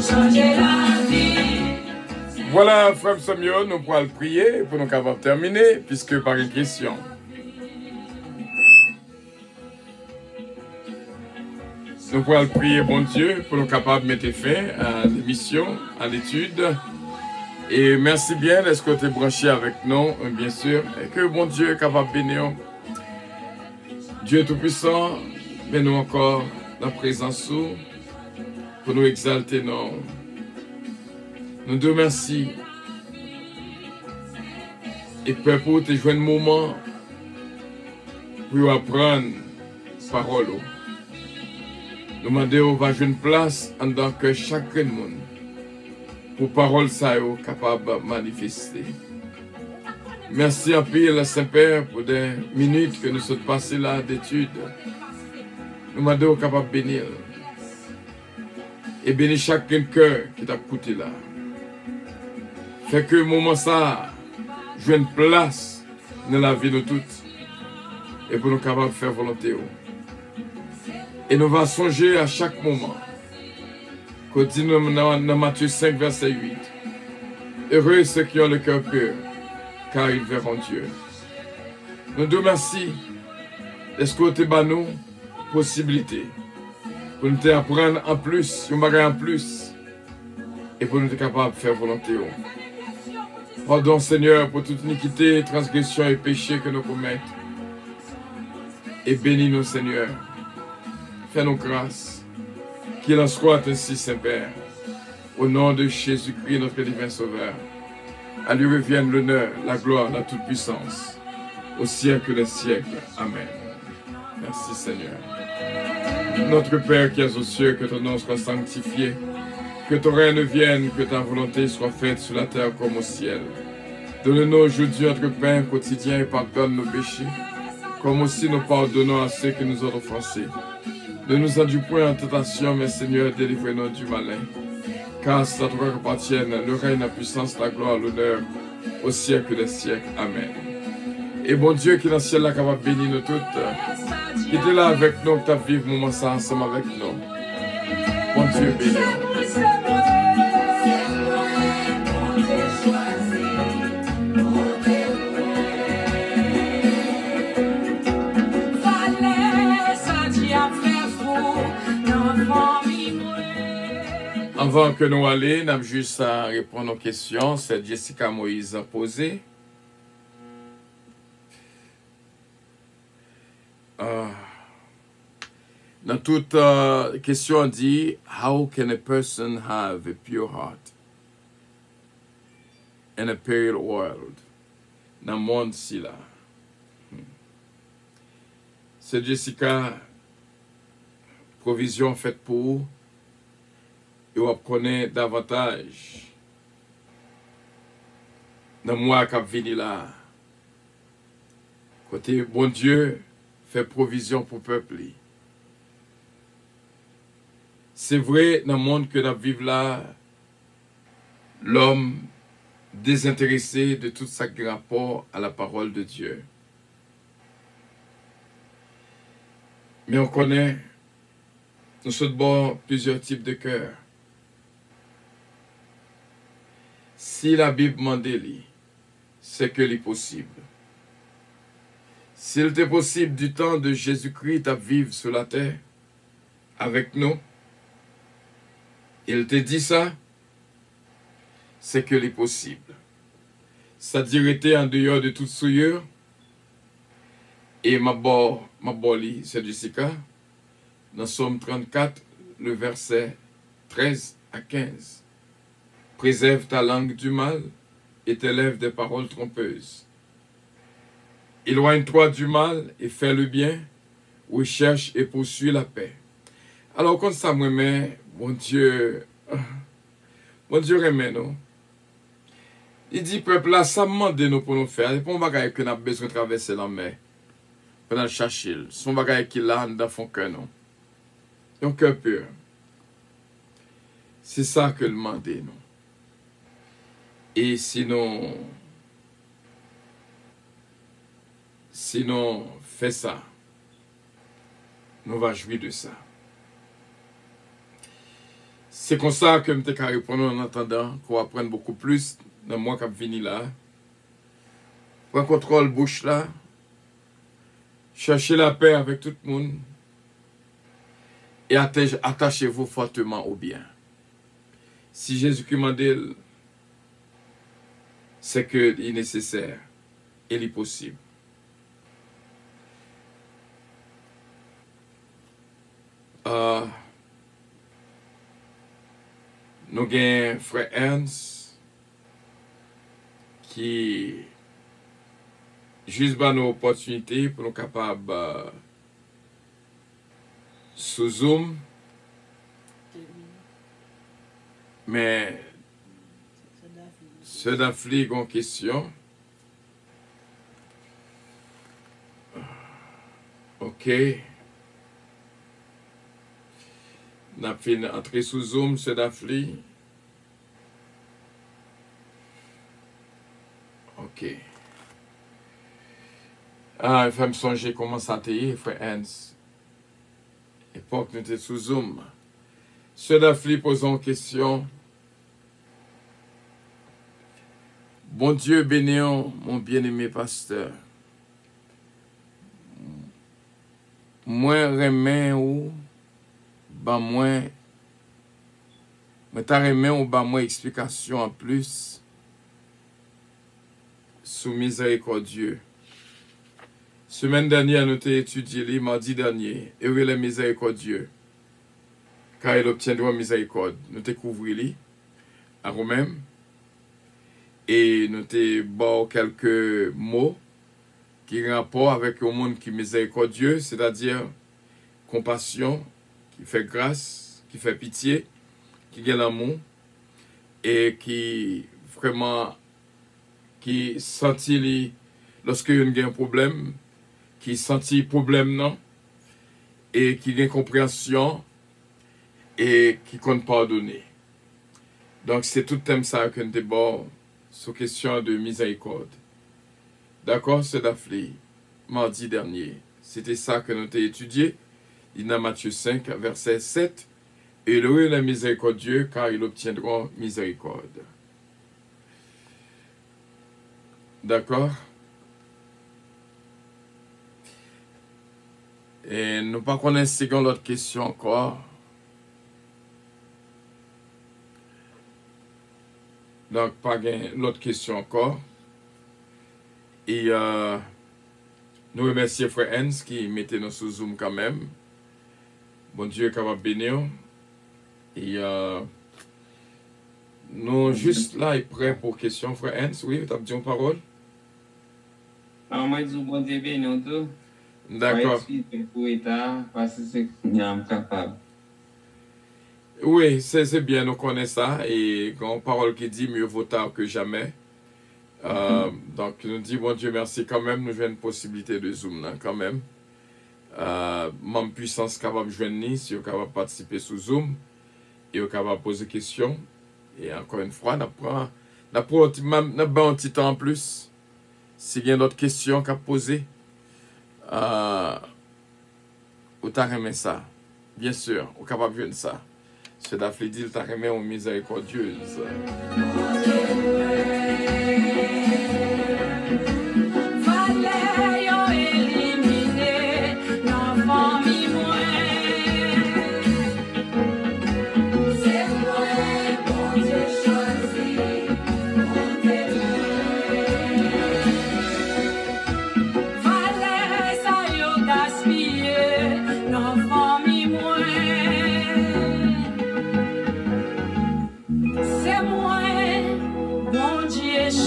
Changer la vie. Voilà, frère Samuel, nous pourrons prier pour nous capables de terminer, puisque par une question. Nous pourrons prier, bon Dieu, pour nous capables de mettre fin à l'émission, à l'étude. Et merci bien d'être que tu es branché avec nous, bien sûr. Et que bon Dieu est capable de bénir. Dieu Tout-Puissant, bénis encore la présence pour nous exalter. Nous te remercions. Et peu pour te jouer un moment pour apprendre la parole. Nous demandons va jouer une place en tant que chaque monde pour parole ça capable de manifester. Merci à pile Saint-Père pour des minutes que nous sommes passés là d'études. Nous demandons capable de bénir. Et bénir chacun cœur qui t'a écouté là. Fait que le moment ça joue une place dans la vie de toutes. Et pour nous capables de faire volonté. Et nous allons songer à chaque moment. Qu'on dit dans Matthieu 5, verset 8. Heureux ceux qui ont le cœur pur, car ils verront Dieu. Nous te remercions. Est-ce que tu as nous possibilité pour nous apprendre en plus, en plus, et pour nous être capables de faire volonté. Pardon Seigneur pour toute iniquité, transgression et péché que nous commettons. Et bénis-nous Seigneur. Fais-nous grâce. Qu'il en soit ainsi Saint-Père. Au nom de Jésus-Christ, notre divin Sauveur. À lui revienne l'honneur, la gloire, la toute-puissance. Au siècle des siècles. Amen. Merci Seigneur. Notre Père qui es aux cieux, que ton nom soit sanctifié. Que ton règne vienne, que ta volonté soit faite sur la terre comme au ciel. Donne-nous aujourd'hui notre pain quotidien et pardonne nos péchés, comme aussi nous pardonnons à ceux qui nous ont offensés. Ne nous induis point en tentation, mais Seigneur, délivre-nous du malin. Car c'est à toi qu'appartiennent le règne, la puissance, la gloire, l'honneur, au siècle des siècles. Amen. Et bon Dieu qui est dans le ciel là, capable de bénir nous toutes, qui était là avec nous, que tu as vécu moment ça ensemble avec nous. Bon Dieu, bénis. Avant que nous allions, nous avons juste à répondre aux questions. C'est Jessica Moïse a posé. Dans toute question, on dit how can a person have a pure heart in a pale world? Dans le monde si là. C'est Jessica, provision faite pour et on connaît davantage dans moi qui venu là. Côté bon Dieu fait provision pour le peuple. C'est vrai dans le monde que nous vivons là, l'homme désintéressé de tout ça qui rapport à la parole de Dieu. Mais on connaît, nous sommes plusieurs types de cœurs. Si la Bible m'en délie, c'est que c'est possible. S'il était possible du temps de Jésus-Christ à vivre sur la terre avec nous, il te dit ça, c'est que c'est possible. C'est-à-dire était en dehors de toute souillure, et ma boli, c'est du Sika, dans Somme 34, le verset 13 à 15. Préserve ta langue du mal et tes lèvres des paroles trompeuses. Éloigne-toi du mal et fais le bien, recherche et poursuis la paix. Alors, quand ça me met, mon Dieu remet nous. Il dit, peuple, là, ça demande de nous pour nous faire. C'est pas un bagage que nous avons besoin de traverser la mer. Pour nous chercher. C'est un bagage qui est là dans son cœur, non. Un cœur pur. C'est ça que le demande, non. Et sinon, fais ça. Nous va jouir de ça. C'est comme ça que je te répondre en attendant qu'on va prendre beaucoup plus dans le mois qui vient là. Prends contrôle bouche là. Cherchez la paix avec tout le monde. Et attachez-vous fortement au bien. Si Jésus-Christ m'a dit, c'est que il est nécessaire et il est possible. Nous avons frère Ernst qui juste une opportunité pour nous capables sous Zoom. Mais ceux d'Afrique ont question. OK. On a fait entrer sous Zoom, ceux d'Afrique. OK. Ah, il faut me songer comment ça a été, frère Hans. Époque, nous étions sous Zoom. Ceux d'Afrique posent une question. Bon Dieu bénéant, mon bien-aimé pasteur. Moi, remets ou, bah moi, t'as remets ou bah moi explication en plus sous miséricordieux. Semaine dernière, nous avons étudié, mardi dernier, et oui, les miséricordieux, car il obtiendra miséricorde. Nous avons couvert à Romain, et nous avons quelques mots qui ont rapport avec le monde qui est miséricordieux, c'est-à-dire compassion, qui fait grâce, qui fait pitié, qui a l'amour, et qui vraiment, qui sentit, lorsque il y a un problème, qui sentit problème non, et qui a compréhension, et qui compte pardonner. Donc c'est tout thème ça que nous avons sur question de miséricorde. D'accord, c'est d'Afrique, mardi dernier. C'était ça que nous avons étudié. Il y a Matthieu 5, verset 7. Et heureux les miséricordieux, car ils obtiendront miséricorde. D'accord? Et nous ne connaissons pas l'autre question encore. Donc, pas l'autre question encore. Et nous remercions frère Hans qui mettait nous sous Zoom quand même. Bon Dieu qui va bénir. Et nous juste là et prêts pour question frère Hans. Oui, tu as dit une parole? Alors, moi, je dis bon Dieu bénir tout. D'accord. Parce que c'est capable. Oui, c'est bien, nous connaissons ça. Et quand parole qui dit mieux vaut tard que jamais. Donc, nous disons, bon Dieu, merci quand même. Nous avons une possibilité de Zoom, là, quand même. Même puissance capable de joindre, si vous êtes capable de participer sous Zoom, et vous êtes capable de poser des questions. Et encore une fois, nous avons un petit temps en plus. S'il y a d'autres questions qu'à poser, vous avez ça. Bien sûr, vous êtes capable de joindre ça. C'est d'Afrique, il t'a remis en miséricordieuse.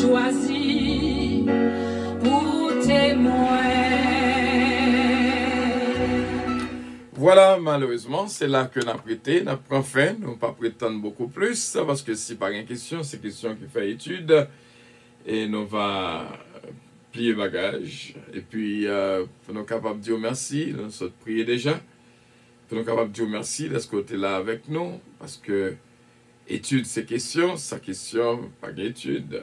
choisi pour témoin. Voilà, malheureusement, c'est là que nous avons prêté, nous avons fin, nous ne pas prétendre beaucoup plus, parce que si pas une question, c'est une question qui fait étude, et nous va plier bagage, et puis nous sommes capables de dire merci, nous sommes priés déjà, nous sommes capables de dire merci de ce côté-là avec nous, parce que étude, c'est question, sa question, pas d'étude,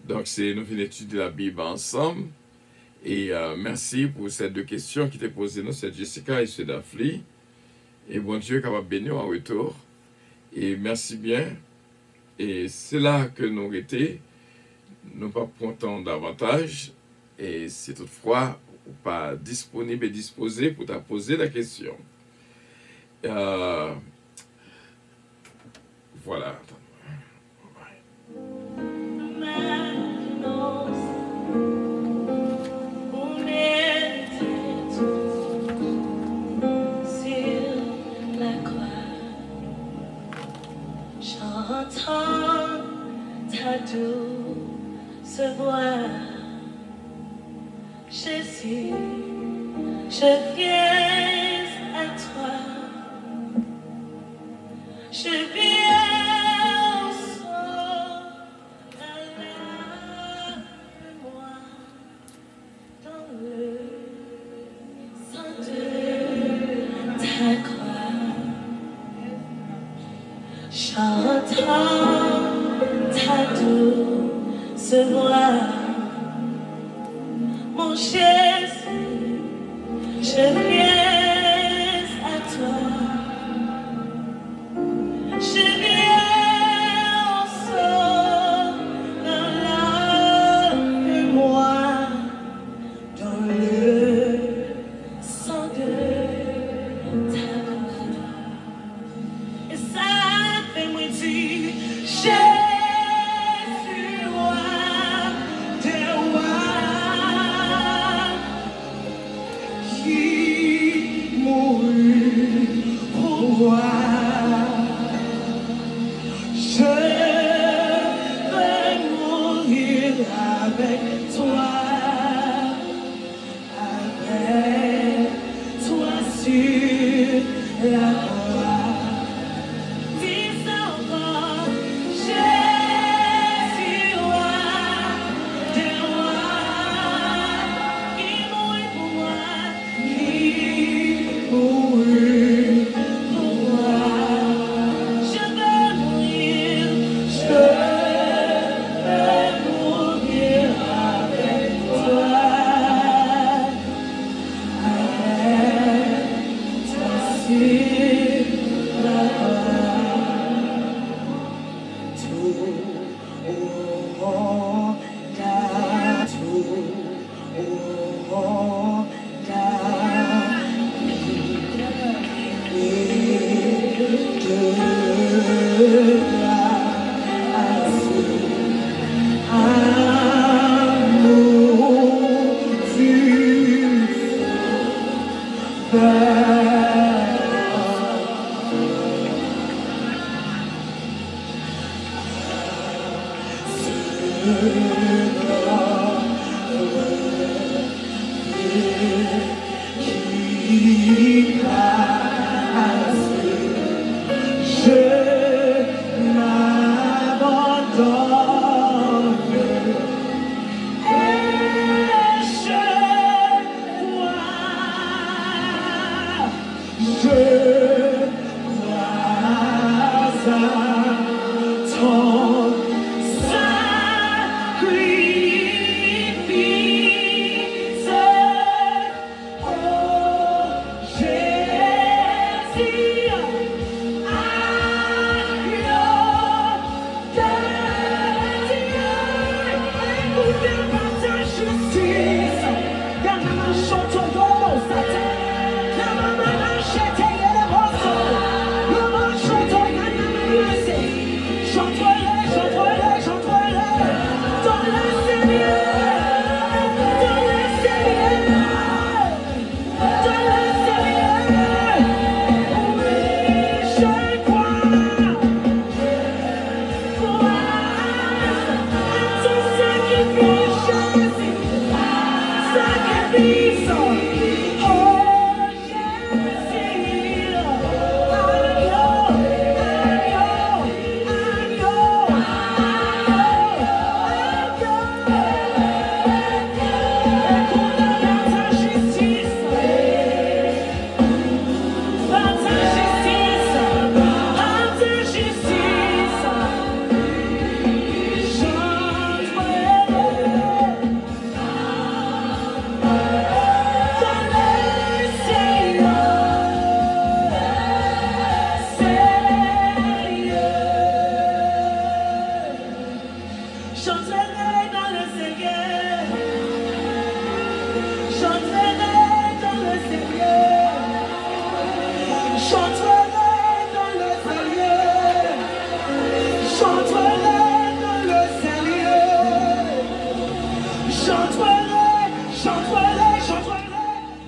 donc nous venons étudier la Bible ensemble. Et merci pour ces deux questions qui t'ont posées, nous, c'est Jessica et c'est Dafli. Et bon Dieu est capable de bénir en retour. Et merci bien. Et c'est là que nous étions. Nous pas comptons davantage. Et si toutefois, ou pas disponible et disposé pour te poser la question. Voilà. J'entends ta douce voix, Jésus, je viens à toi, je viens au sol, lave-moi dans le sang de ta croix. J'entends ta douce voix, mon Jésus, je viens à toi, je viens au sol, lave-moi dans le sang de ta croix. Et ça fait-moi dire, Jésus, roi des rois, qui mourut pour moi. Je veux mourir avec toi sur la croix. Dis encore, Jésus, roi des rois, qui mourut pour moi, qui mourut pour moi. Je veux mourir avec toi. See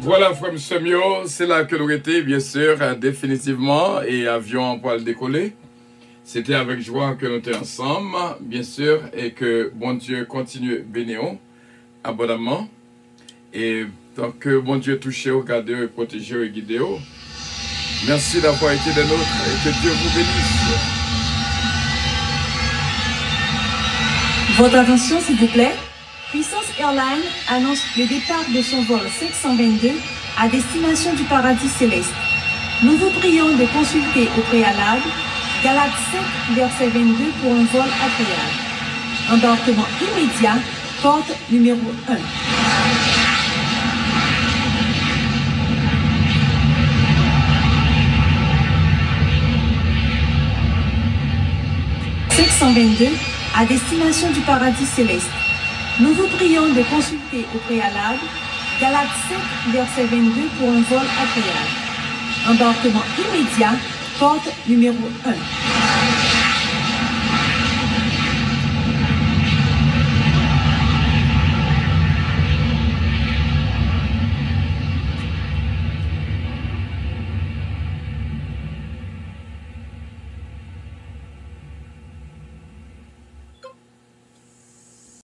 Voilà, frère Semio, c'est là que nous étions, bien sûr, définitivement, et avion en poil décollé. C'était avec joie que nous étions ensemble, bien sûr, et que bon Dieu continue à bénir abondamment. Et donc que bon Dieu touche, garde, protège et guide. Merci d'avoir été des nôtres et que Dieu vous bénisse. Votre attention, s'il vous plaît. Puissance Airlines annonce le départ de son vol 522 à destination du paradis céleste. Nous vous prions de consulter au préalable Galates 5, verset 22 pour un vol agréable. Embarquement immédiat, porte numéro 1. « 522 à destination du paradis céleste. Nous vous prions de consulter au préalable Galates 5, verset 22 pour un vol agréable. Embarquement immédiat, porte numéro 1.